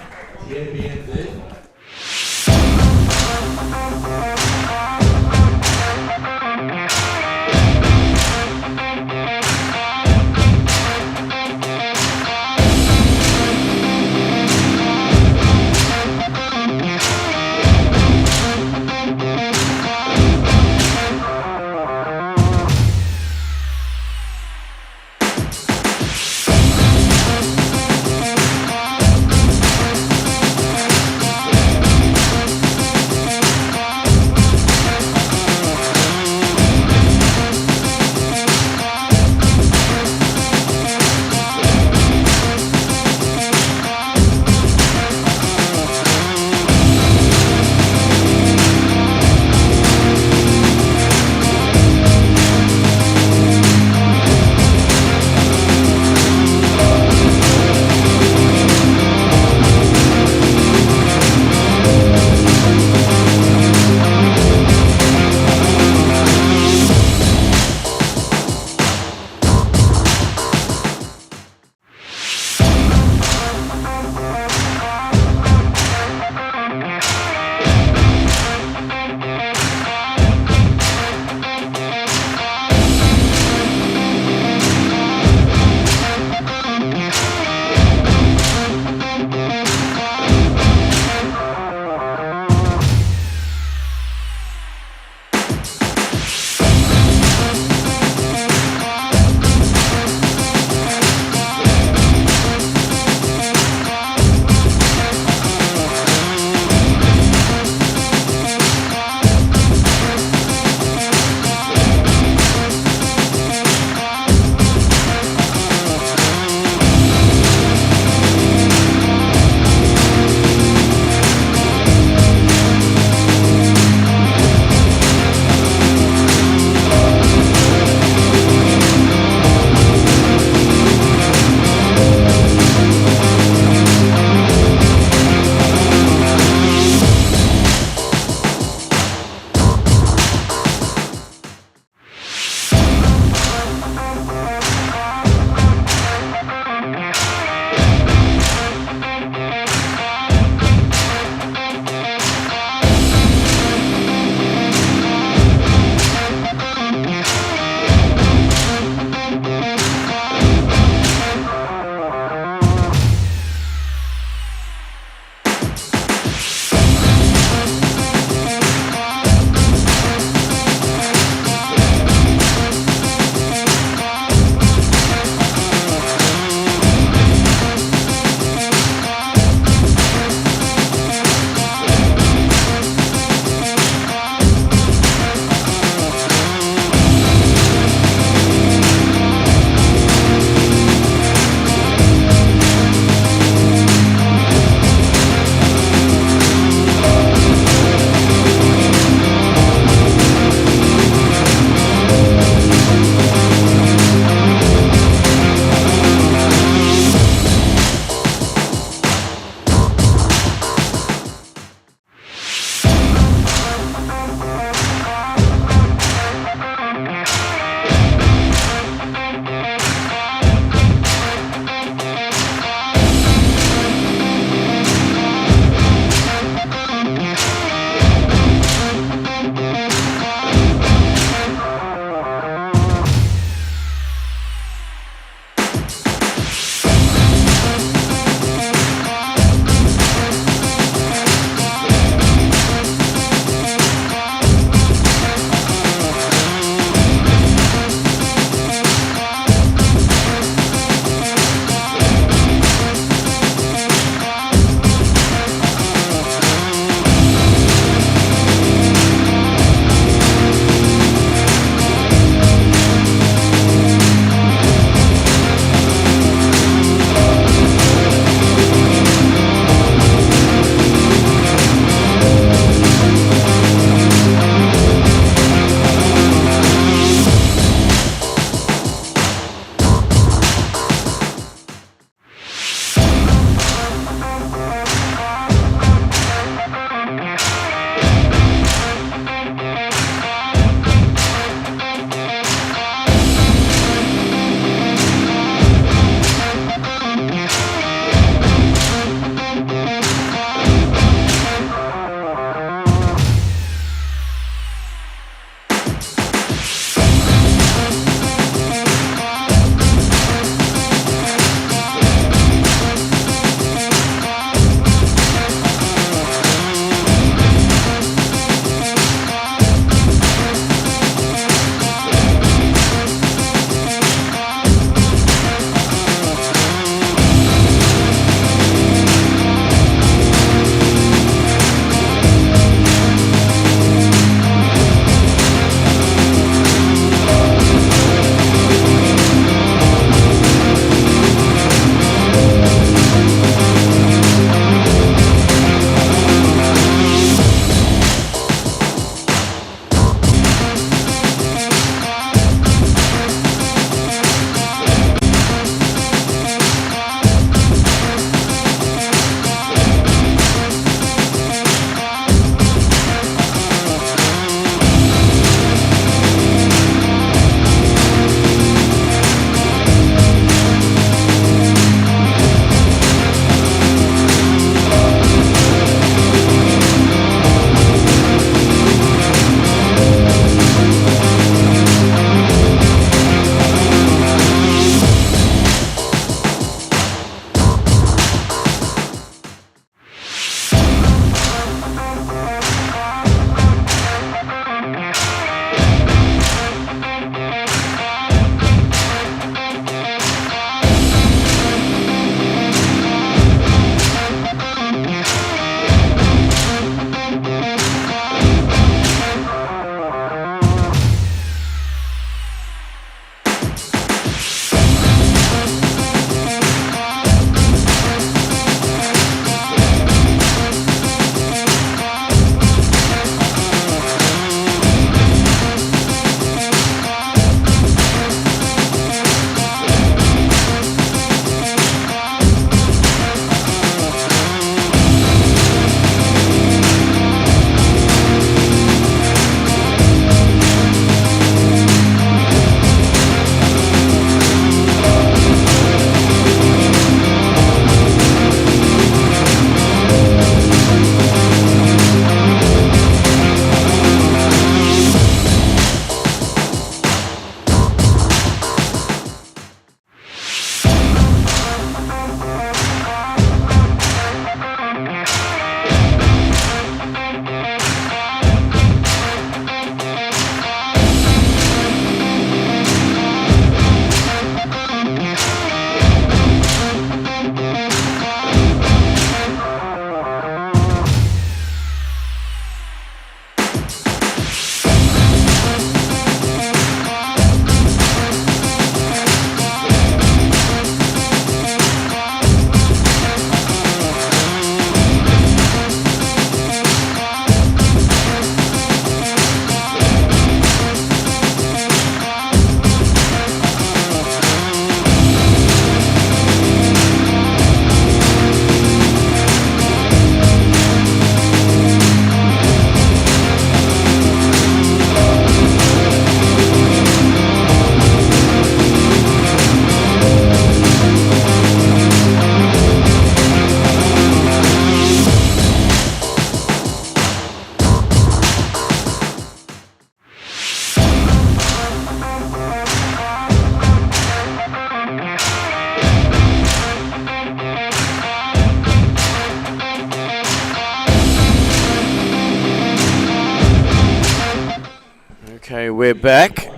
Okay, we're back.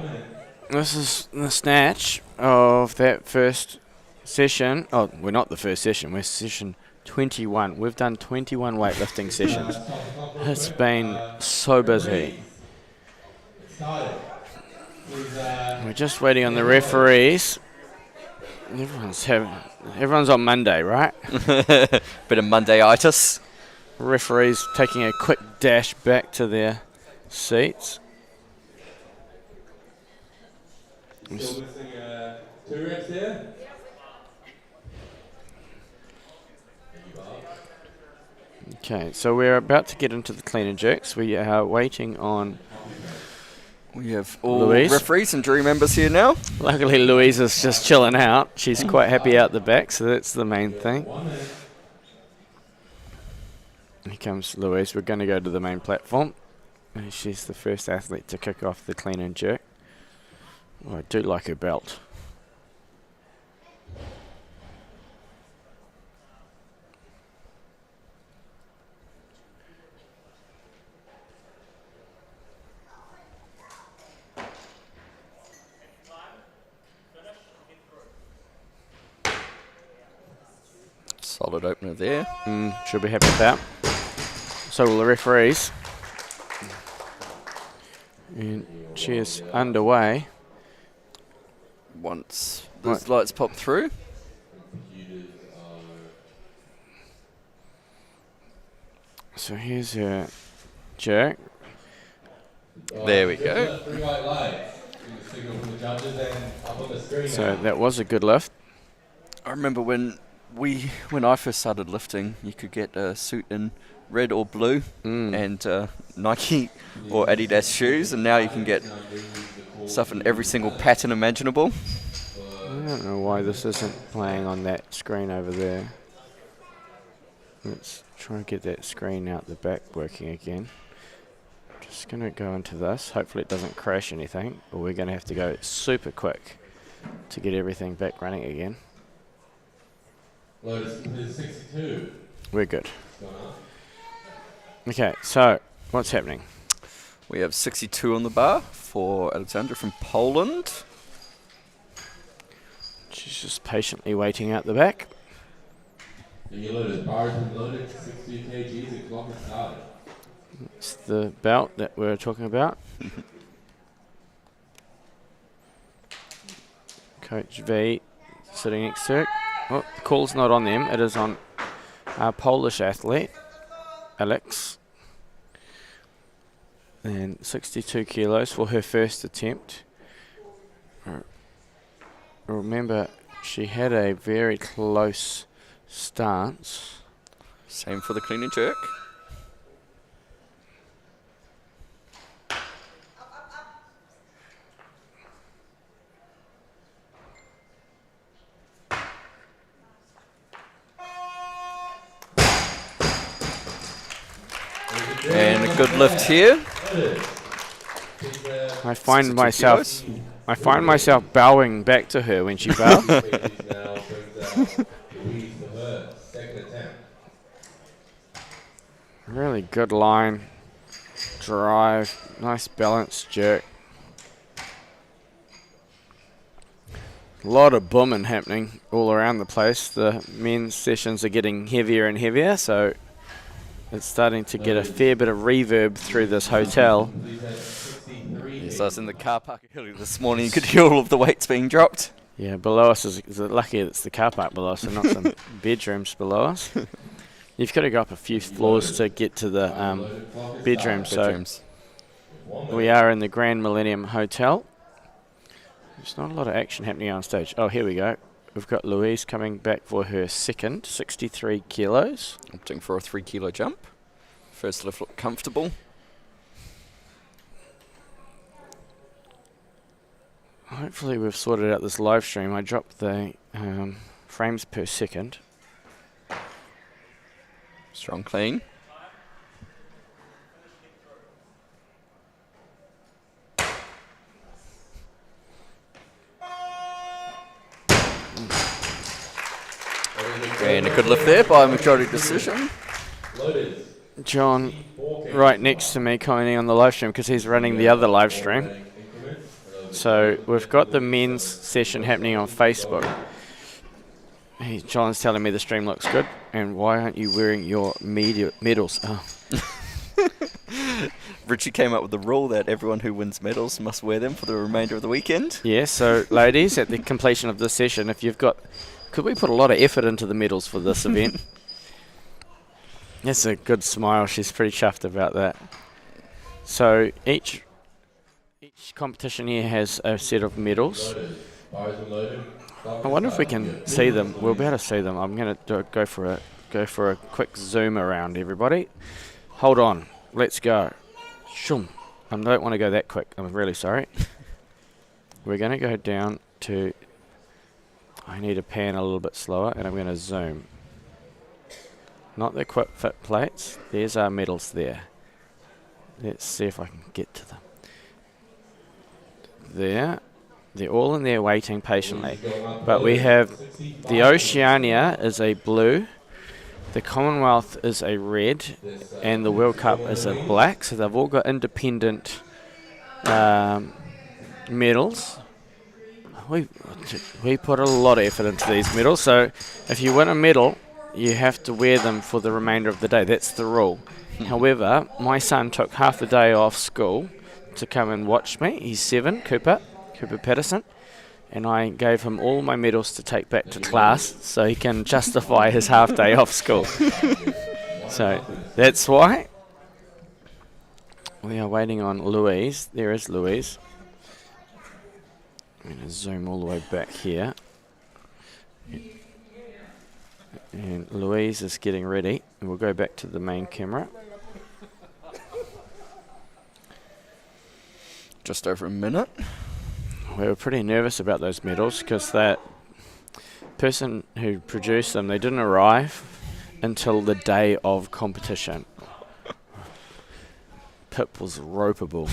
This is the snatch of that first session. Oh, we're not the first session. We're session 21. We've done 21 weightlifting sessions. It's been so busy. We're just waiting on the referees. Everyone's on Monday, right? Bit of Monday-itis. Referees taking a quick dash back to their seats. Still missing 2 reps there. Okay, so we're about to get into the clean and jerks. We are waiting on. We have all Louise. referees and jury members here now. Luckily, Louise is just chilling out. She's quite happy out the back, so that's the main thing. Here comes Louise. We're going to go to the main platform. She's the first athlete to kick off the clean and jerk. Oh, I do like her belt. Solid opener there. She'll be happy with that. So will the referees. And she is underway. Once those lights pop through. So here's her jerk. There we go. So that was a good lift. I remember when I first started lifting, you could get a suit in red or blue and Nike or Adidas shoes, and now you can get stuff in every single pattern imaginable. I don't know why this isn't playing on that screen over there. Let's try and get that screen out the back working again. Just going to go into this. Hopefully it doesn't crash anything, or we're going to have to go super quick to get everything back running again. Lotus 62. We're good. Okay, so what's happening? We have 62 on the bar for Alexandra from Poland. She's just patiently waiting out the back. And your Lotus bar has been loaded to 62 kgs. The clock has started. It's the belt that we're talking about. Coach V sitting next to her. Oh, the call's not on them. It is on our Polish athlete, Alex. And 62 kilos for her first attempt. Remember, she had a very close stance. Same for the clean and jerk. And a good lift here. I find 62 myself kilos. bowing back to her when she bows. Really good line, drive, nice balanced jerk. A lot of booming happening all around the place. The men's sessions are getting heavier and heavier, so it's starting to get a fair bit of reverb through this hotel. Yes, I was in the car park earlier this morning. You could hear all of the weights being dropped. Yeah, below us is lucky it's the car park below us and not some bedrooms below us. You've got to go up a few floors to get to the bedrooms. So we are in the Grand Millennium Hotel. There's not a lot of action happening on stage. Oh, here we go. We've got Louise coming back for her second, 63 kilos. Opting for a 3 kilo jump. First lift looked comfortable. Hopefully we've sorted out this live stream. I dropped the frames per second. Strong clean. And a good lift there by majority decision. John, right next to me, commenting on the live stream because he's running the other live stream. So we've got the men's session happening on Facebook. John's telling me the stream looks good, and why aren't you wearing your medals? Oh. Richie came up with the rule that everyone who wins medals must wear them for the remainder of the weekend. Yeah, so ladies, at the completion of this session, if you've got... Could we put a lot of effort into the medals for this event? That's a good smile. She's pretty chuffed about that. So each competition here has a set of medals. I wonder if we can see them. We'll be able to see them. I'm going to go for a quick zoom around, everybody. Hold on. Let's go. Shoom. I don't want to go that quick. I'm really sorry. We're going to go down to... I need to pan a little bit slower, and I'm going to zoom. Not the quick fit plates. There's our medals there. Let's see if I can get to them. There. They're all in there waiting patiently. But we have the Oceania is a blue, the Commonwealth is a red, and the World Cup is a black. So they've all got independent medals. We put a lot of effort into these medals. So if you win a medal, you have to wear them for the remainder of the day. That's the rule. However, my son took half a day off school to come and watch me. He's 7, Cooper Patterson, and I gave him all my medals to take back to class so he can justify his half day off school. So that's why we are waiting on Louise. There is Louise. I'm going to zoom all the way back here. And Louise is getting ready, and we'll go back to the main camera. Just over a minute. We were pretty nervous about those medals because that person who produced them, they didn't arrive until the day of competition. Pip was ropeable.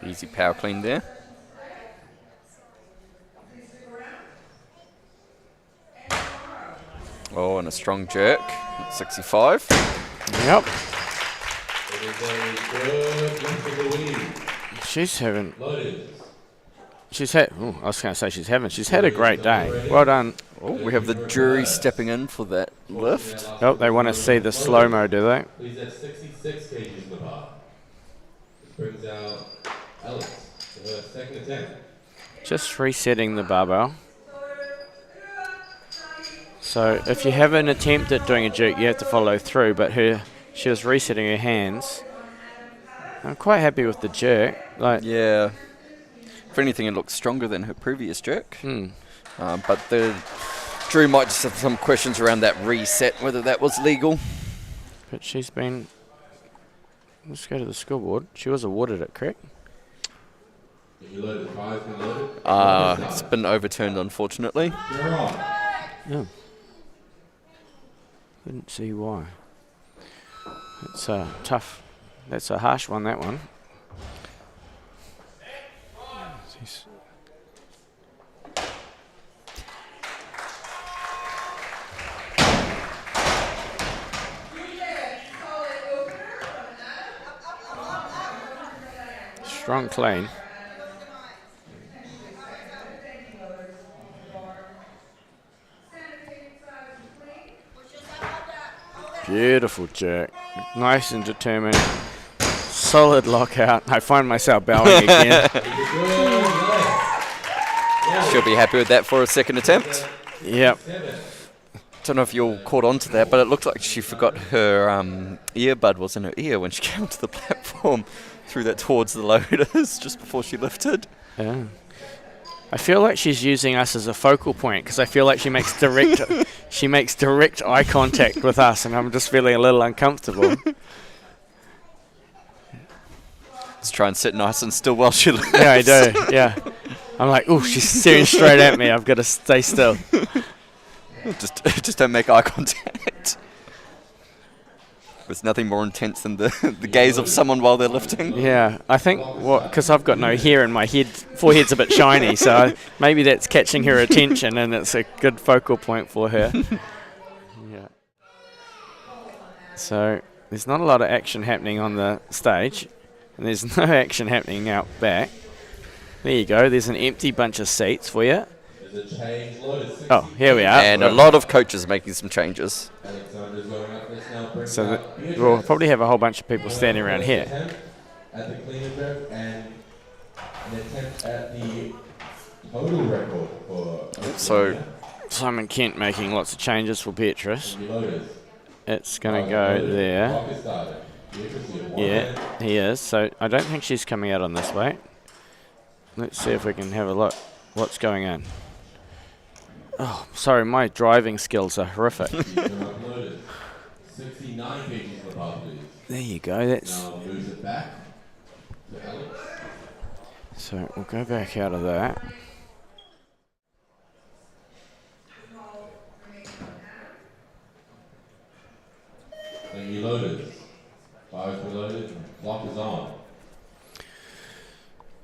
Easy power clean there. Oh, and a strong jerk at 65. Yep. It is a good win for Louise. She's having... Loaded. She's had... Oh, I was going to say she's had a great day. Well done. Oh, we have the jury stepping in for that lift. Oh, they want to see the slow-mo, do they? He's at 66 kgs in the bar. This brings out Alex to her second attempt. Just resetting the barbell. So if you have an attempt at doing a jerk, you have to follow through, but she was resetting her hands. I'm quite happy with the jerk. Yeah. If anything, it looks stronger than her previous jerk. But the jury might just have some questions around that reset, whether that was legal. But she's been... Let's go to the scoreboard. She was awarded it, correct? It's been overturned, unfortunately. You're on. Oh. Couldn't see why. It's a tough... That's a harsh one, that one. Strong clean. Beautiful jerk. Nice and determined. Solid lockout. I find myself bowing again. She'll be happy with that for a second attempt. Yep. Don't know if you all caught on to that, but it looked like she forgot her earbud was in her ear when she came onto the platform. Threw that towards the loaders just before she lifted. Yeah. I feel like she's using us as a focal point because I feel like she makes direct eye contact with us, and I'm just feeling a little uncomfortable. Let's try and sit nice and still while she lifts. Yeah, I do. Yeah. I'm like, oh, she's staring straight at me. I've got to stay still. Just don't make eye contact. There's nothing more intense than the gaze of someone while they're lifting. Yeah, I think because I've got no hair in my head, forehead's a bit shiny, so maybe that's catching her attention and it's a good focal point for her. Yeah. So there's not a lot of action happening on the stage, and there's no action happening out back. There you go. There's an empty bunch of seats for you. There's a change load of Oh, here we are. And a lot of coaches making some changes. Alexander's going up. Let's now bring So out Beatrice. we'll probably have a whole bunch of people standing around First here. attempt at the clean and jerk and an attempt at the total record for So Oceania. Simon Kent making lots of changes for Beatrice. Loaders. It's going to go there. Clock is started. Beatrice here, one Yeah, hand. he is. So I don't think she's coming out on this way. Let's see if we can have a look. What's going on? Oh, sorry, my driving skills are horrific. She's been uploaded. 69 kgs for part, please. There you go. That's Now moves it back to Alex. so. We'll go back out of that. Thank you, loaders. Fires were loaded. Clock is on.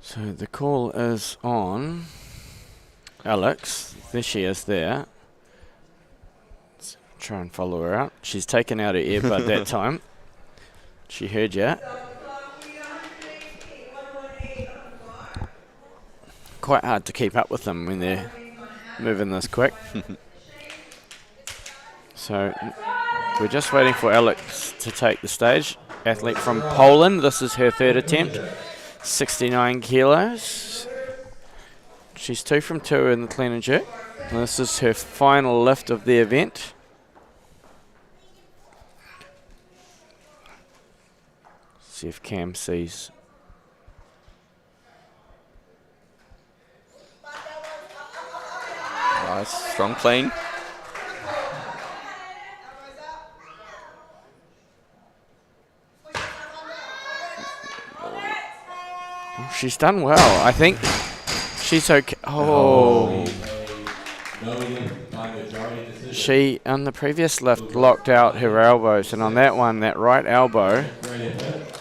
So the call is on Alex. There she is there. Let's try and follow her out. She's taken out her earbud that time. She heard you. Quite hard to keep up with them when they're moving this quick. So we're just waiting for Alex to take the stage. Athlete from Poland. This is her third attempt. 69 kilos. She's 2 from 2 in the clean and jerk. And this is her final lift of the event. See if Cam sees. Nice, strong clean. She's done well. I think she's okay. Oh. No lift by majority decision. She, on the previous lift, locked out her elbows. And on that one, that right elbow, Great effort.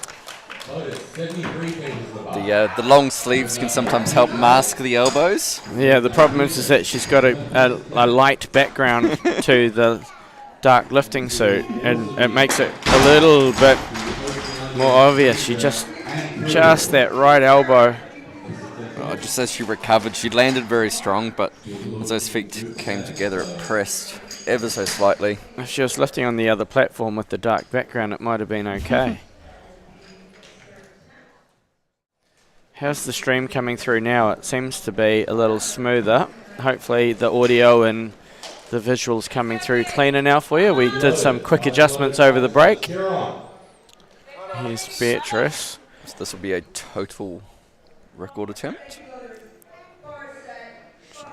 Loaded. 73 kgs for part. The long sleeves can sometimes help mask the elbows. yeah, the problem is that she's got a light background to the dark lifting suit. And it makes it a little bit more obvious. She just that right elbow. Oh, just as she recovered, she landed very strong, but as those feet came together, it pressed ever so slightly. If she was lifting on the other platform with the dark background, it might have been okay. How's the stream coming through now? It seems to be a little smoother. Hopefully the audio and the visuals coming through cleaner now for you. We did some quick adjustments over the break. You're on. Here's Beatrice. So this will be a total record attempt.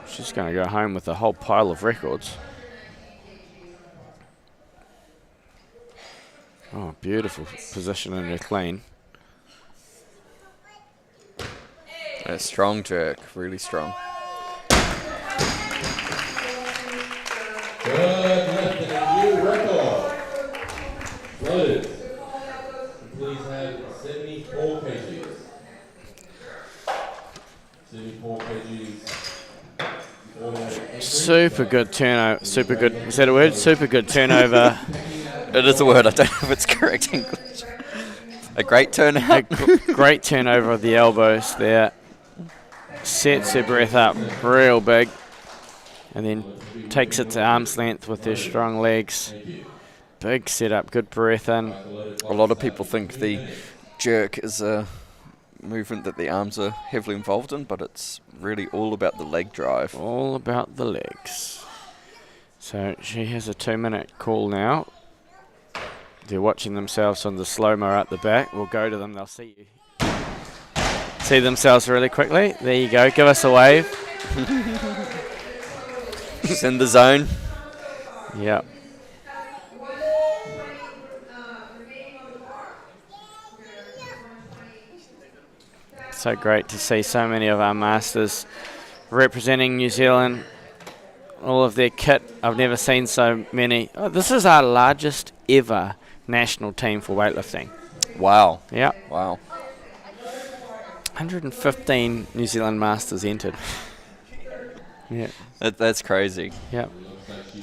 She's going to go home with a whole pile of records. Oh, beautiful position in her clean. A strong jerk, really strong. Good lift and a new record. Loaded. Please have 74 kgs. 74 kgs. Super good turnover. Super good. Is that a word? Super good turnover. It is a word, I don't know if it's correct English. A great turnout. Great turnover of the elbows there. Sets her breath up real big. And then takes it to arm's length with her strong legs. Big setup, good breath in. A lot of people think the jerk is a movement that the arms are heavily involved in, but it's really all about the leg drive. All about the legs. So she has a 2-minute call now. They're watching themselves on the slow-mo at the back. We'll go to them, they'll see you. See themselves really quickly. There you go, give us a wave. She's in the zone. Yep. So great to see so many of our masters representing New Zealand. All of their kit. I've never seen so many. Oh, this is our largest ever national team for weightlifting. Wow. Yeah, Wow. 115 New Zealand Masters entered. Yeah, That's crazy. yeah.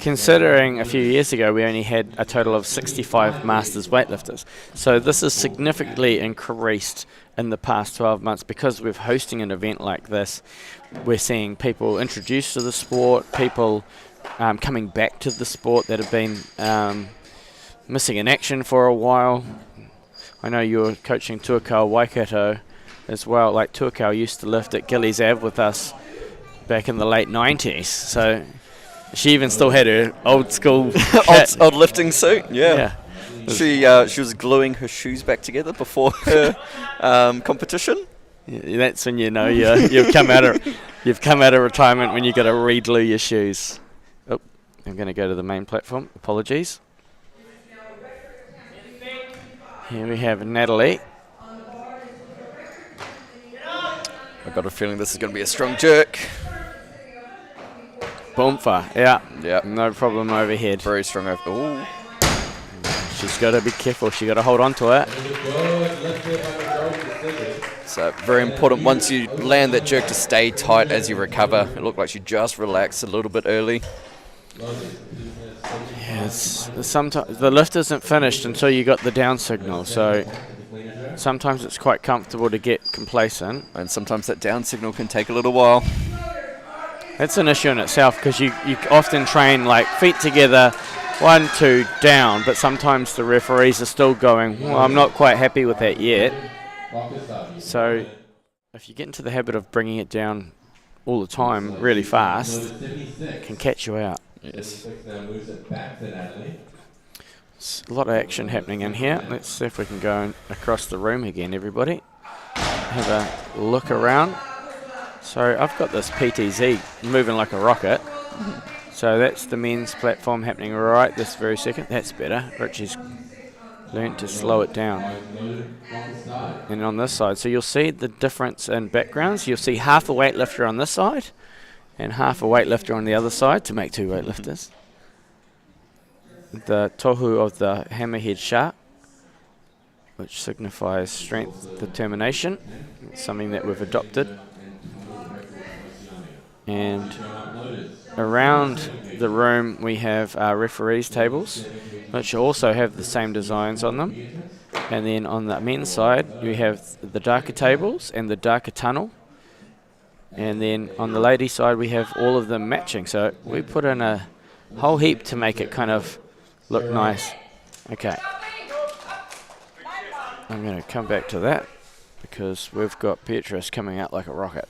Considering a few years ago we only had a total of 65 Masters weightlifters. So this has significantly increased in the past 12 months because we're hosting an event like this. We're seeing people introduced to the sport, people coming back to the sport that have been missing in action for a while. I know you were coaching Tuakau Waikato as well. Like Tuakau used to lift at Gillies Ave with us back in the late 90s. So she even still had her old school Old lifting suit. Yeah. Yeah. She was gluing her shoes back together before her competition. Yeah, that's when you know you've come out of retirement, when you got to re-glue your shoes. Oh, I'm going to go to the main platform. Apologies. Here we have Natalie. I've got a feeling this is going to be a strong jerk. Boomfa. Yeah. Yeah. No problem overhead. Very strong over. Ooh. She's got to be careful. She's got to hold on to it. So very important once you land that jerk to stay tight as you recover. It looked like she just relaxed a little bit early. Yeah, sometimes the lift isn't finished until you got the down signal. So sometimes it's quite comfortable to get complacent. And sometimes that down signal can take a little while. That's an issue in itself because you often train like feet together, 1, 2, down, but sometimes the referees are still going, well, I'm not quite happy with that yet. So if you get into the habit of bringing it down all the time really fast, it can catch you out. Yes. It's a lot of action happening in here. Let's see if we can go across the room again, everybody. Have a look around. So I've got this PTZ moving like a rocket. So that's the men's platform happening right this very second. That's better. Richie's learned to slow it down. And on this side, so you'll see the difference in backgrounds. You'll see half a weightlifter on this side and half a weightlifter on the other side to make 2 weightlifters. The tohu of the hammerhead shark, which signifies strength, determination. It's something that we've adopted. And around the room we have our referees tables, which also have the same designs on them. And then on the men's side you have the darker tables and the darker tunnel. And then on the ladies' side we have all of them matching. So we put in a whole heap to make it kind of look nice. Okay. I'm going to come back to that because we've got Beatrice coming out like a rocket.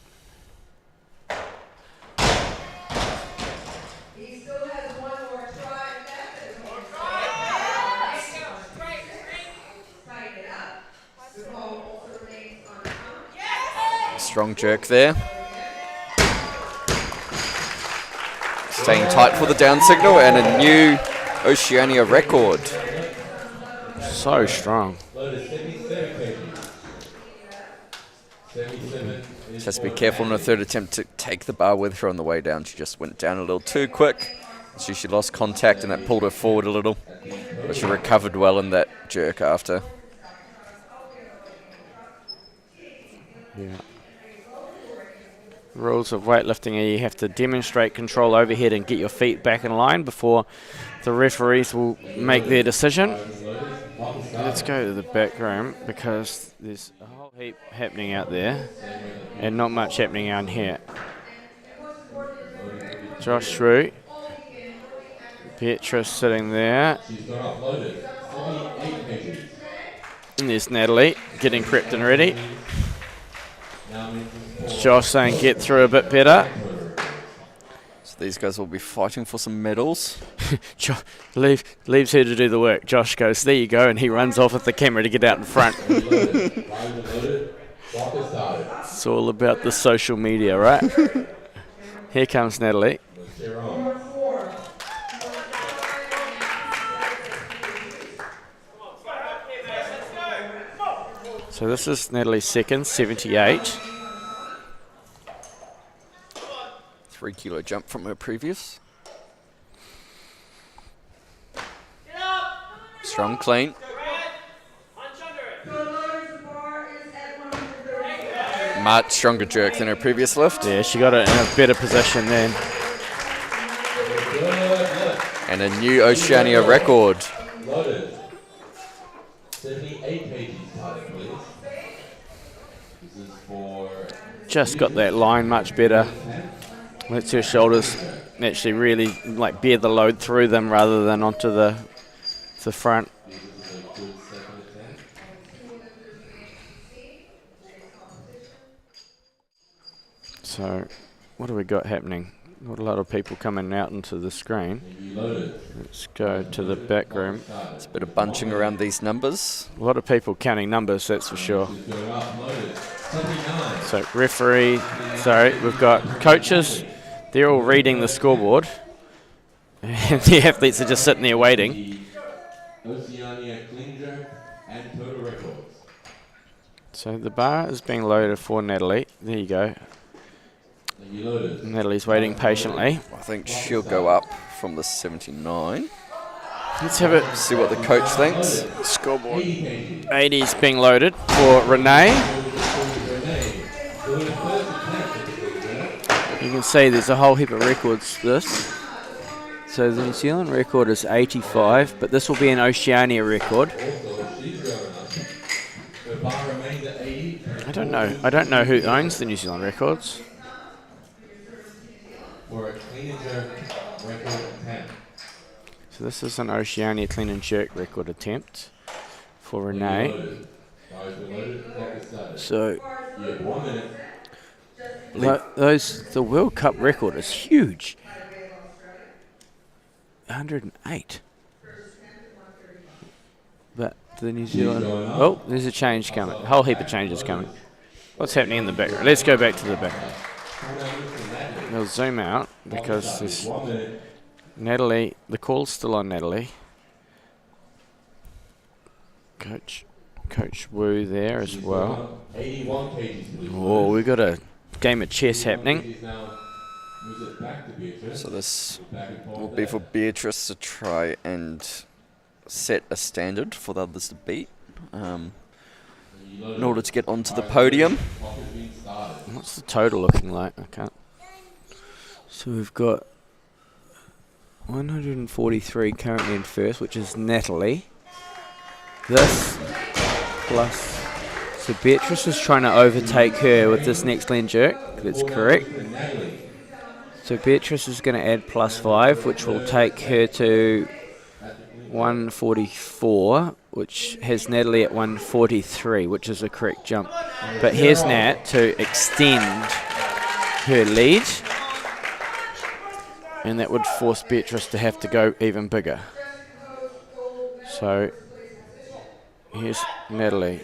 Strong jerk there. Staying tight for the down signal and a new Oceania record. So strong. Just has to be careful in her third attempt to take the bar with her on the way down. She just went down a little too quick. So she lost contact and that pulled her forward a little. But she recovered well in that jerk after. Yeah. Rules of weightlifting are you have to demonstrate control overhead and get your feet back in line before the referees will make their decision. Let's go to the back room because there's a whole heap happening out there and not much happening out here. Josh Shrew, Beatrice sitting there. And there's Natalie getting prepped and ready. Josh saying get through a bit better. So these guys will be fighting for some medals. Leaves her to do the work. Josh goes, there you go, and he runs off with the camera to get out in front. It's all about the social media, right? Here comes Natalie. So this is Natalie's second, 78. 3 kilo jump from her previous. Strong, clean. Much stronger jerk than her previous lift. Yeah, she got it in a better position then. And a new Oceania record. Loaded. 78 kg title, please. This is for Just got that line much better. Lets her shoulders actually really like bear the load through them rather than onto the front. this is a good second attempt. So what do we got happening? Not a lot of people coming out into the screen. Loaded. Let's go to the back room. It's a bit of bunching around these numbers. A lot of people counting numbers, that's for sure. Going up, loaded. 79. So referee, sorry, we've got coaches. They're all reading the scoreboard. And the athletes are just sitting there waiting. The Oceania clean jerk and total records. So the bar is being loaded for Natalie. There you go. Loaded. Natalie's waiting patiently. I think she'll go up from the 79. Let's have it. See what the coach thinks. Scoreboard. 80's being loaded for Renee. You can see there's a whole heap of records this. So the New Zealand record is 85, but this will be an Oceania record. I don't know who owns the New Zealand records. For a clean and jerk record attempt. So this is an Oceania clean and jerk record attempt for Renee. So You have 1 minute. the World Cup record is huge. 108. But the New Zealand... Oh, there's a change coming. A whole heap of changes coming. What's happening in the background? Let's go back to the background. We'll zoom out because this Natalie, the call's still on Natalie. Coach Wu there as well. 81 kgs. Oh, we've got a game of chess happening. So this will be for Beatrice to try and set a standard for the others to beat in order to get onto the podium. What's the total looking like? I can't. So we've got 143 currently in first, which is Natalie. This plus... So Beatrice is trying to overtake her with this next clean jerk. That's correct. So Beatrice is going to add +5, which will take her to 144, which has Natalie at 143, which is a correct jump. But here's Nat to extend her lead. And that would force Beatrice to have to go even bigger. So here's Natalie.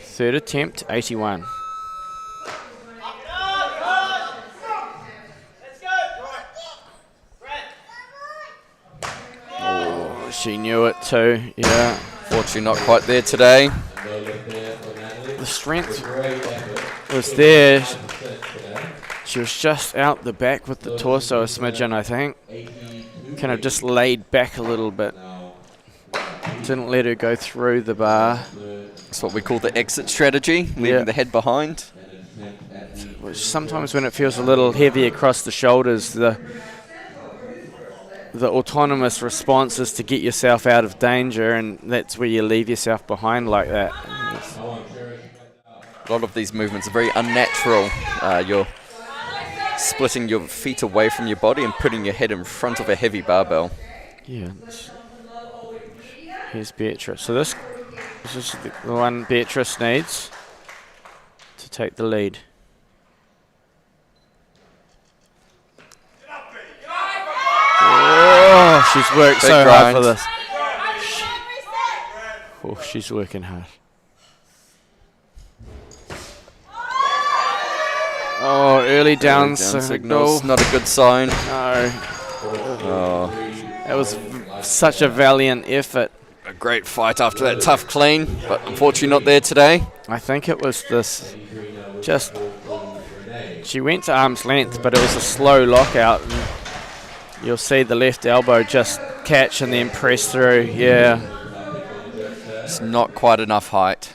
Third attempt, 81. Oh, she knew it too, yeah. Fortunately not quite there today. The strength was there. She was just out the back with the torso a smidgen, I think. Kind of just laid back a little bit. Didn't let her go through the bar. That's what we call the exit strategy, leaving the head behind. Which sometimes when it feels a little heavy across the shoulders, the autonomous response is to get yourself out of danger, and that's where you leave yourself behind like that. A lot of these movements are very unnatural. You're splitting your feet away from your body and putting your head in front of a heavy barbell. Yeah. Here's Beatrice. So this is the one Beatrice needs to take the lead. Oh, she's worked Big so hard grind. for this. Oh, she's working hard. Oh, early down signals, not a good sign. No. Oh, That was such a valiant effort. a great fight after that tough clean, but unfortunately not there today. I think it was this, just, she went to arm's length, but it was a slow lockout. And you'll see the left elbow just catch and then press through, yeah. It's not quite enough height.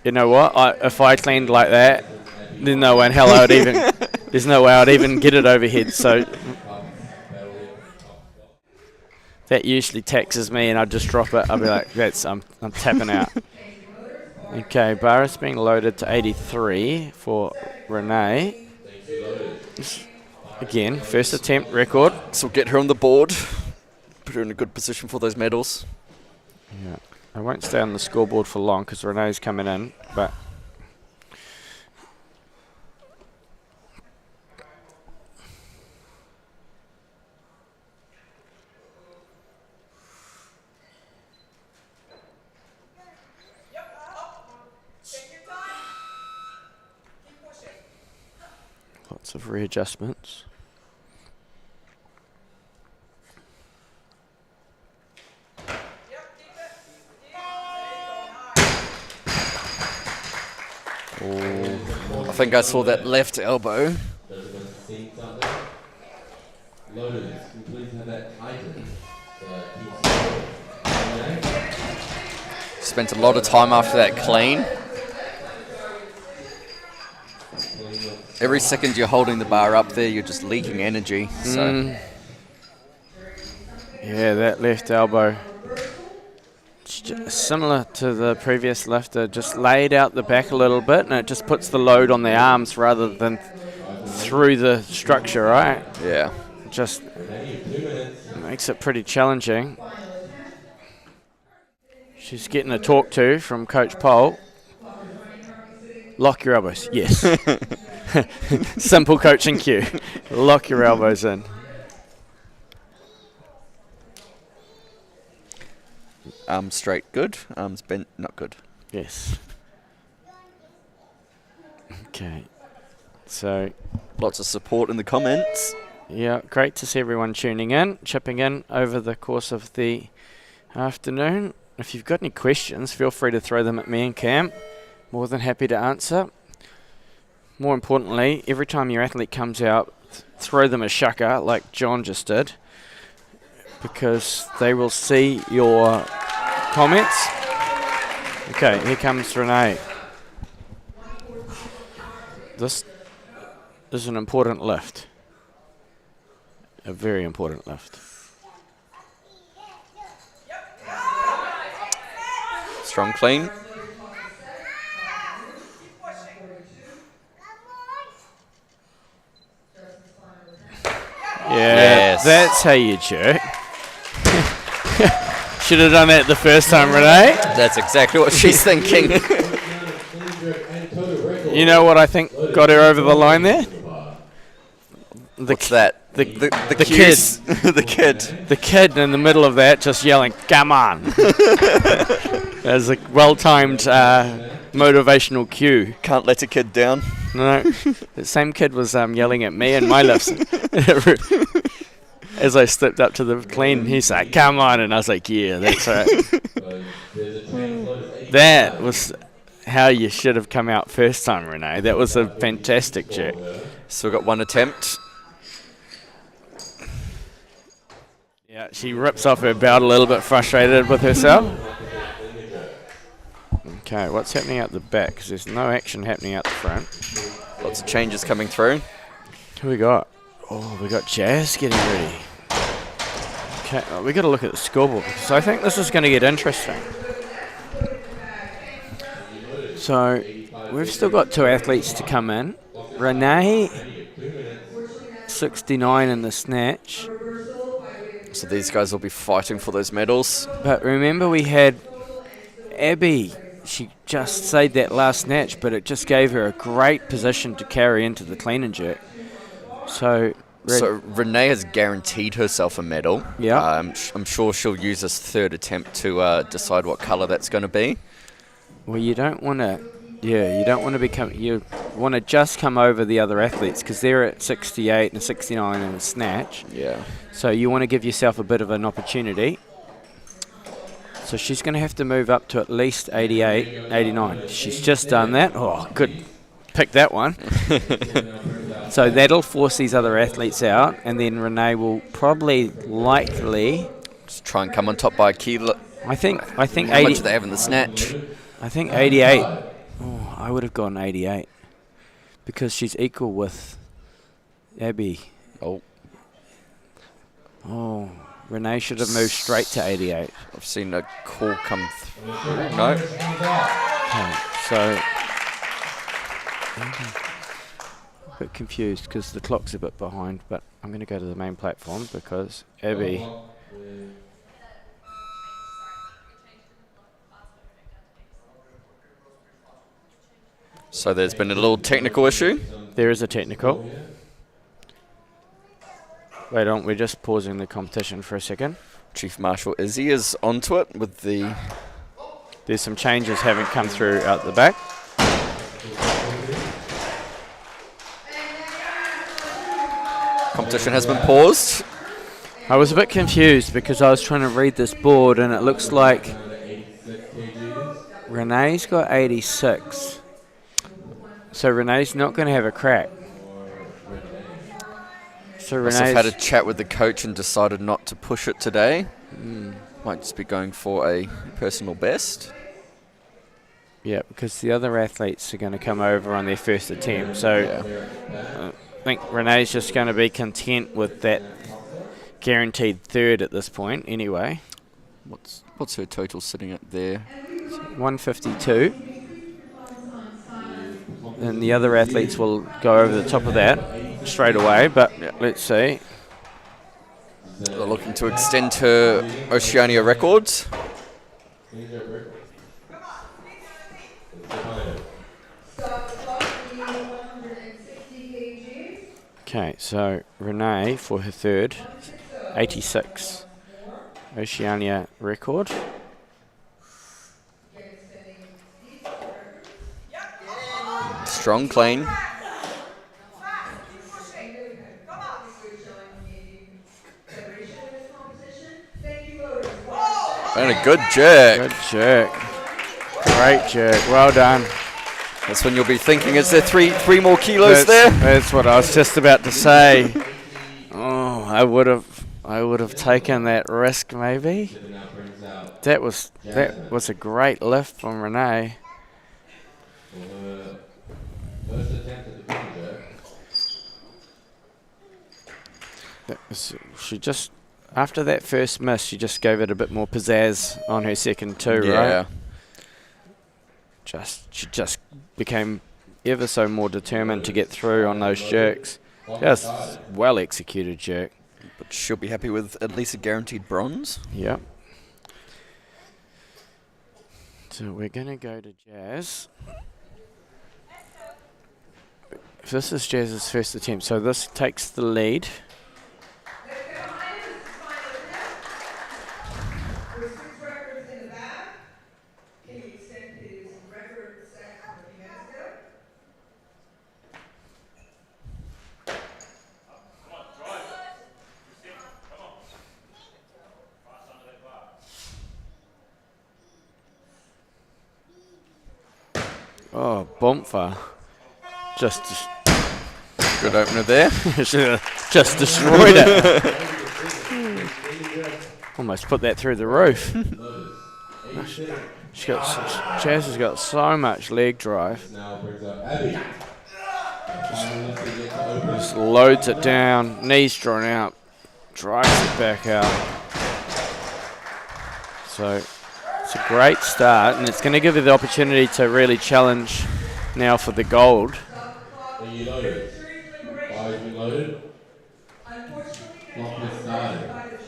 You know what? If I cleaned like that, there's no way in hell there's no way I'd even get it overhead. So that usually taxes me, and I just drop it. I'll be like, I'm tapping out. Okay, bar is being loaded to 83 for Renee. Again, first attempt record. So we'll get her on the board. Put her in a good position for those medals. Yeah, I won't stay on the scoreboard for long because Renee's coming in, but lots of readjustments. I think I saw that left elbow. Spent a lot of time after that clean. Every second you're holding the bar up there, you're just leaking energy. So yeah, that left elbow, similar to the previous lifter, just laid out the back a little bit, and it just puts the load on the arms rather than through the structure, right? Yeah. Just makes it pretty challenging. She's getting a talk to from Coach Pole. Lock your elbows. Yes. Simple coaching cue. Lock your elbows in. Arms straight, good. Arms bent, not good. Yes. Okay. So, lots of support in the comments. yeah, great to see everyone tuning in, chipping in over the course of the afternoon. If you've got any questions, feel free to throw them at me and Cam. More than happy to answer. More importantly, every time your athlete comes out, throw them a shaka like John just did, because they will see your comments. Okay, here comes Renee. This is an important lift. A very important lift. Strong clean. Yeah, that's how you jerk. Should have done that the first time, Renee. That's exactly what she's thinking. You know what I think got her over the line there? What's that? The kid. The kid. The kid in the middle of that just yelling, "Come on!" There's a well-timed motivational cue. Can't let a kid down. No, the same kid was yelling at me and my lifts. As I stepped up to the clean, he's like, "Come on," and I was like, "Yeah, that's right." That was how you should have come out first time, Renee. That was a fantastic jerk. Still got one attempt. Yeah, she rips off her belt a little bit frustrated with herself. Okay, what's happening out the back? Because there's no action happening out the front. Lots of changes coming through. Who we got? Oh, we got Jazz getting ready. Okay, well, we got to look at the scoreboard, because I think this is going to get interesting. So we've still got two athletes to come in. Renee, 69 in the snatch. So these guys will be fighting for those medals. But remember, we had Abby. She just saved that last snatch, but it just gave her a great position to carry into the clean and jerk. So Renee has guaranteed herself a medal. Yeah. I'm sure she'll use this third attempt to decide what colour that's going to be. Well, you don't want to. Yeah, you don't want to become. You want to just come over the other athletes, because they're at 68 and 69 in the snatch. Yeah. So you want to give yourself a bit of an opportunity. So she's going to have to move up to at least 88, 89. She's just done that. Oh, good. Pick that one. So that'll force these other athletes out, and then Renee will likely just try and come on top by a key I think How much 80. do they have in the snatch? I think 88. Oh, I would have gone 88 because she's equal with Abby. Oh, Oh, Renee should have moved straight to 88. I've seen a call come through. No. Okay, so a bit confused because the clock's a bit behind, but I'm going to go to the main platform because Abby. So there's been a little technical issue. There is a technical. Wait on, we're just pausing the competition for a second. Chief Marshal Izzy is onto it with the... There's some changes haven't come through out the back. Competition has been paused. I was a bit confused because I was trying to read this board and it looks like Renee's got 86. So Renee's not going to have a crack. So Must have Renee's had a chat with the coach and decided not to push it today. Might just be going for a personal best. yeah, because the other athletes are going to come over on their first attempt. So I think Renee's just going to be content with that guaranteed third at this point anyway. What's her total sitting at there? 152. And the other athletes will go over the top of that straight away, but let's see. They're looking to extend her Oceania records. Okay, so Renee for her third, 86 Oceania record. Strong, clean. And a good jerk. Good jerk. Great jerk. Well done. That's when you'll be thinking, is there three more kilos there? That's what I was just about to say. Oh, I would have taken that risk maybe. That was a great lift from Renee. First attempt at the pin jerk. She just, after that first miss, she just gave it a bit more pizzazz on her second too, Yeah. right? She just became ever so more determined to get through on those jerks. Just well executed jerk. But she'll be happy with at least a guaranteed bronze. Yep. So we're going to go to Jazz. This is Jazz's first attempt, so this takes the lead. Oh, Bumper. Just Good opener there. just destroyed it. Almost put that through the roof. Jazz has got so much leg drive. Now brings up Abby. Just loads it down, knees drawn out, drives it back out. So it's a great start, and it's going to give her the opportunity to really challenge now for the gold. Are you loaded? Fire's been loaded. Clock has started.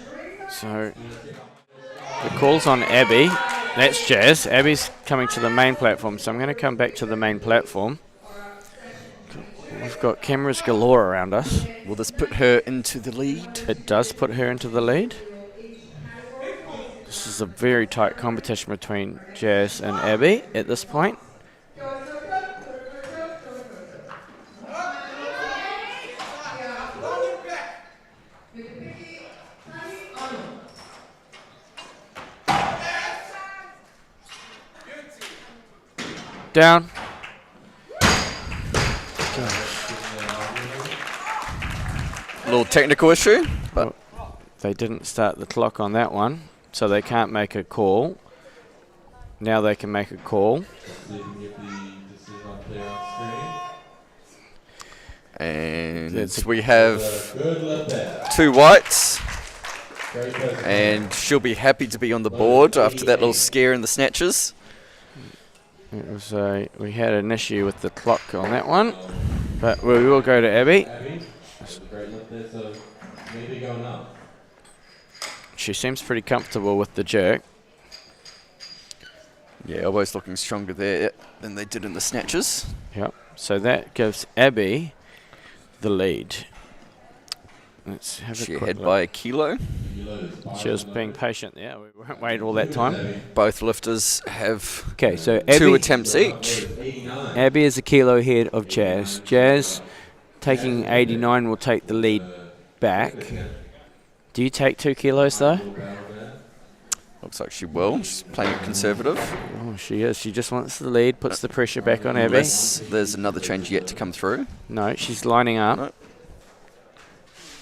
So the call's on Abby. That's Jazz. Abby's coming to the main platform, so I'm going to come back to the main platform. We've got cameras galore around us. Will this put her into the lead? It does put her into the lead. This is a very tight competition between Jazz and Abby at this point. Down. A little technical issue, but They didn't start the clock on that one. so they can't make a call. Now they can make a call. See if we can get the decision on clear on And That's we have screen. Good left there. 2 whites. Great person. And she'll be happy to be on the board after that little scare in the snatches. It was we had an issue with the clock on that one, but we will go to Abby. Abby, that's a great left there, so maybe going up. She seems pretty comfortable with the jerk. Yeah, elbows looking stronger there than they did in the snatches. Yep. So that gives Abby the lead. Let's have She a quick ahead look. by a kilo. She was being patient there. We won't wait all that time. Both lifters have Okay, so 2 Abby, attempts each. Abby is a kilo ahead of Jazz. Jazz, taking 89, will take the lead back. Do you take 2 kilos though? Looks like she will. She's playing it conservative. Oh, she is. She just wants the lead, puts the pressure back on Abby. Unless there's another change yet to come through. No, she's lining up. No.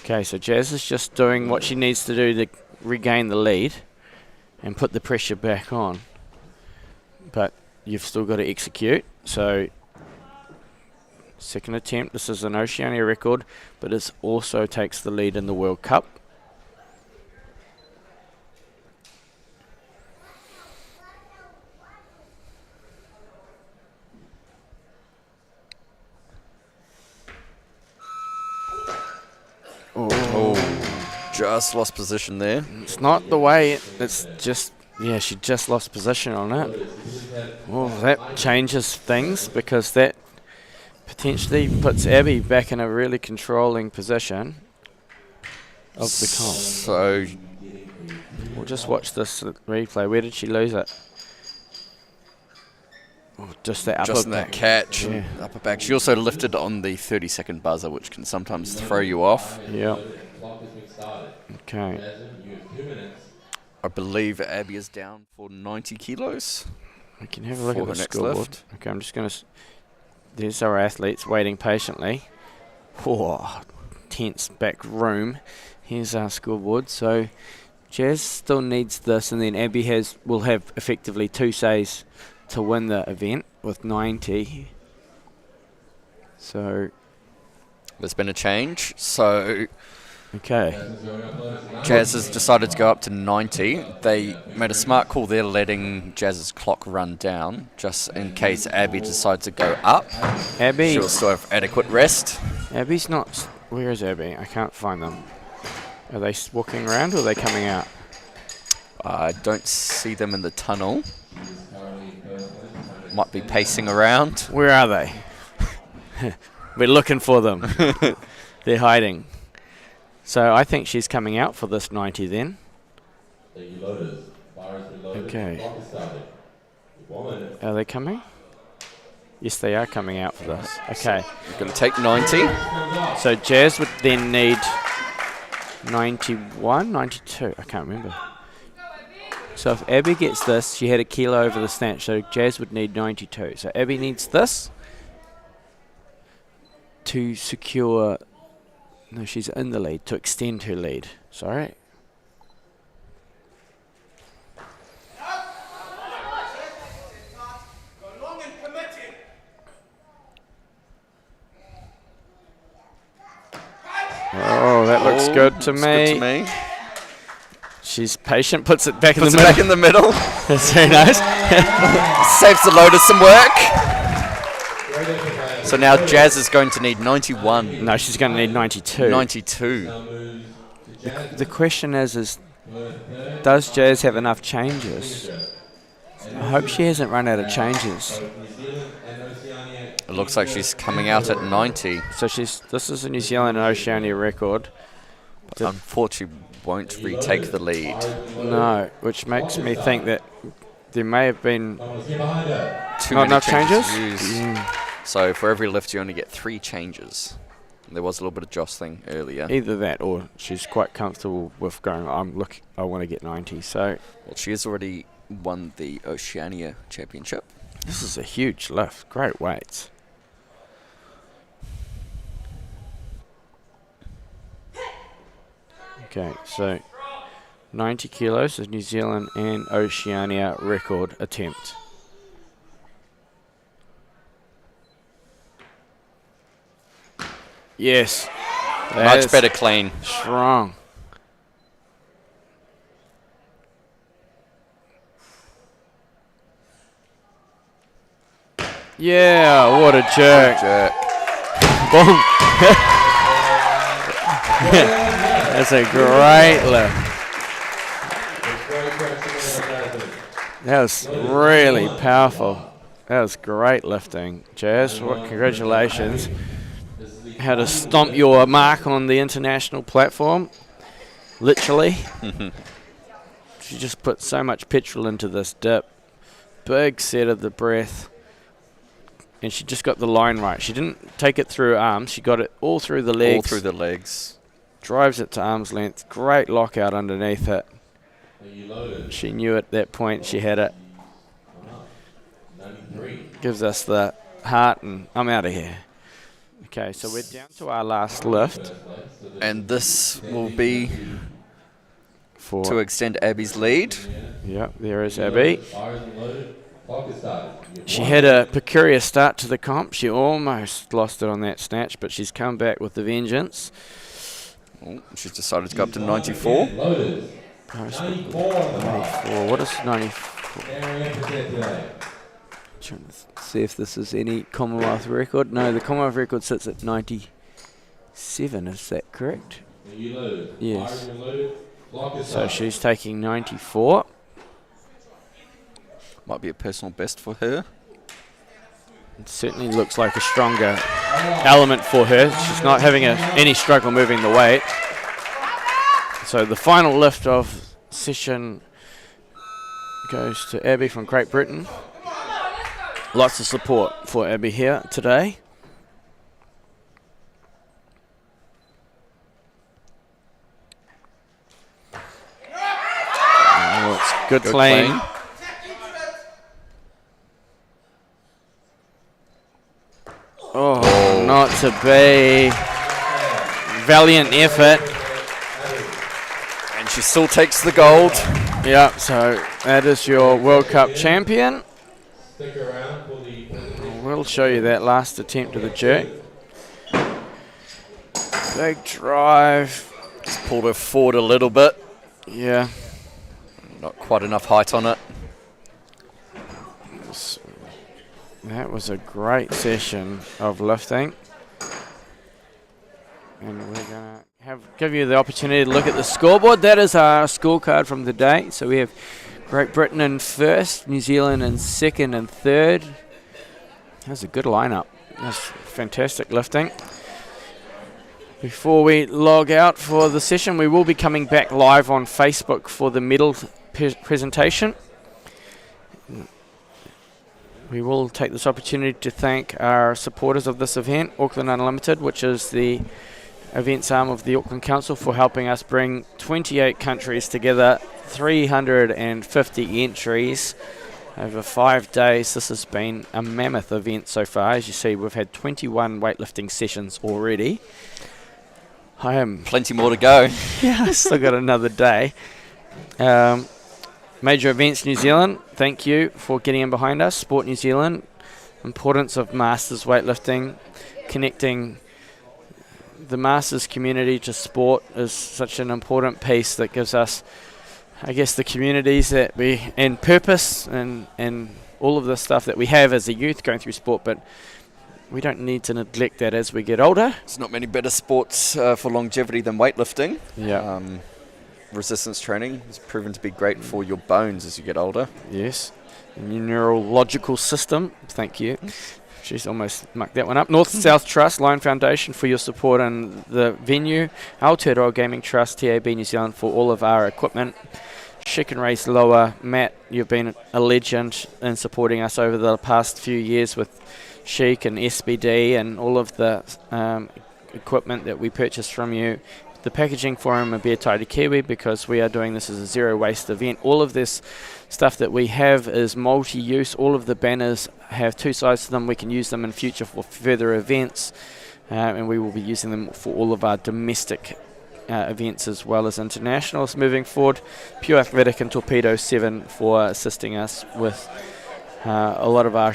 Okay, so Jazz is just doing what she needs to do to regain the lead and put the pressure back on. But you've still got to execute. So, second attempt. This is an Oceania record, but it also takes the lead in the World Cup. Oh, just lost position there. It's not the way, it's just, yeah, she just lost position on it. Well, that changes things because that potentially puts Abby back in a really controlling position of the comp. So, We'll just watch this replay. Where did she lose it? Oh, just that upper just in that back. catch, Yeah. upper back. She also lifted on the 30-second buzzer, which can sometimes throw you off. Yeah. Clock has been started. Okay. Jasmine, you have 2 minutes. I believe Abby is down for 90 kilos. We can have a look For at her the next scoreboard. lift. Okay, I'm just going to... There's our athletes waiting patiently. Oh, tense back room. Here's our scoreboard. So Jazz still needs this, and then Abby will have effectively 2 says to win the event with 90. So, There's been a change. So okay. Jasmine's going up low to 9. Jazz has decided to go up to 90. They made a smart call there, letting Jazz's clock run down, just in case Abby decides to go up. Abby, She'll still have adequate rest. Abby's not... Where is Abby? I can't find them. Are they walking around or are they coming out? I don't see them in the tunnel. Currently first place. Might be pacing around. Where are they? We're looking for them. They're hiding. So I think she's coming out for this 90 then. Thank you, loaders. Bar has been loaded. Okay. Clock has started. 1 minute. Are they coming? Yes, they are coming out for this. Okay. We're going to take 90. Comes off. So Jazz would then need 91, 92. I can't remember. So if Abby gets this, she had a kilo over the snatch, so Jazz would need 92. So Abby needs this to secure... No, she's in the lead, to extend her lead. Sorry. Oh, that looks good to looks me. Good to me. She's patient, puts it back Puts in it the back middle. in the middle. That's very nice. Saves the loaders some work. Great effort by So now Jazz is going to need 91. No, she's going to need 92. 92. now moves to Jasmine. The question is First, does Jazz have enough changes? I hope she hasn't run out of changes. New Zealand and Oceania. It looks like she's coming out at 90. So this is a New Zealand and Oceania record. Unfortunately, won't retake the lead. No, which makes me think that there may have been Someone's here behind her. Too not many enough changes. used. So for every lift, you only get 3 changes. There was a little bit of jostling earlier. Either that, or she's quite comfortable with going. I want to get 90. So Well, she has already won the Oceania Championship. this is a huge lift. Great weights. Okay, so 90 kilos is New Zealand and Oceania record attempt. Yes. Much better clean. Strong. Yeah, what a jerk. Boom. That's a great lift. That was really powerful. That was great lifting, Jazz. Congratulations. How to stomp your mark on the international platform. Literally. She just put so much petrol into this dip. Big set of the breath. And she just got the line right. She didn't take it through arms. She got it all through the legs. All through the legs. Drives it to arm's length. Great lockout underneath it. She knew at that point she had it. Gives us the heart, and I'm out of here. Okay, so we're down to our last lift. And this will be to extend Abby's lead. Yep, there is Abby. She had a precarious start to the comp. She almost lost it on that snatch, but she's come back with the vengeance. Oh, she's decided to go up to 94. 94. What is 94? Trying to see if this is any Commonwealth record. No, the Commonwealth record sits at 97. Is that correct? Yes. So she's taking 94. Might be a personal best for her. It certainly looks like a stronger element for her. She's not having any struggle moving the weight. So the final lift of session goes to Abby from Great Britain. Lots of support for Abby here today. Oh, it's good clean. Oh, not to be. Valiant effort. And she still takes the gold. Yeah, so that is your World Cup champion. We'll show you that last attempt of the jerk. Big drive. Just pulled her forward a little bit. Yeah. Not quite enough height on it. That was a great session of lifting. And we're going to give you the opportunity to look at the scoreboard. That is our scorecard from the day. So we have Great Britain in first, New Zealand in second and third. That was a good lineup. That's fantastic lifting. Before we log out for the session, we will be coming back live on Facebook for the medal presentation. We will take this opportunity to thank our supporters of this event, Auckland Unlimited, which is the events arm of the Auckland Council, for helping us bring 28 countries together, 350 entries over 5 days. This has been a mammoth event so far. As you see, we've had 21 weightlifting sessions already. I am plenty more to go. Yeah, I still got another day. Major Events New Zealand, thank you for getting in behind us. Sport New Zealand, importance of masters weightlifting, connecting the masters community to sport is such an important piece that gives us, I guess, the communities that we, and purpose and all of the stuff that we have as a youth going through sport, but we don't need to neglect that as we get older. There's not many better sports for longevity than weightlifting. Yeah. Resistance training has proven to be great for your bones as you get older. Yes. And your neurological system. Thank you. She's almost mucked that one up. North and South Trust, Lion Foundation for your support and the venue. Aotearoa Gaming Trust, TAB New Zealand for all of our equipment. Shake and Race Lower. Matt, you've been a legend in supporting us over the past few years with Chic and SBD and all of the equipment that we purchased from you. The packaging for him, a Beer Tidy Kiwi, because we are doing this as a zero waste event. All of this stuff that we have is multi-use. All of the banners have two sides to them. We can use them in future for further events, and we will be using them for all of our domestic events as well as internationals moving forward. Pure Athletic and Torpedo 7 for assisting us with a lot of our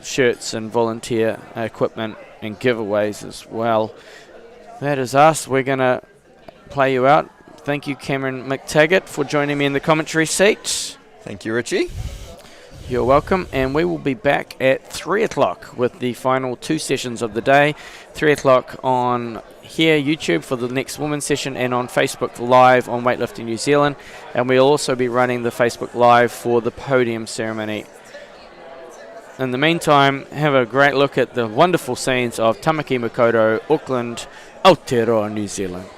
shirts and volunteer equipment and giveaways as well. That is us. We're going to play you out. Thank you, Cameron McTaggart, for joining me in the commentary seat. Thank you, Richie. You're welcome, and we will be back at 3 o'clock with the final 2 sessions of the day. 3 o'clock on here, YouTube, for the next women's session, and on Facebook Live on Weightlifting New Zealand. And we'll also be running the Facebook Live for the podium ceremony. In the meantime, have a great look at the wonderful scenes of Tamaki Makaurau, Auckland, Aotearoa, New Zealand.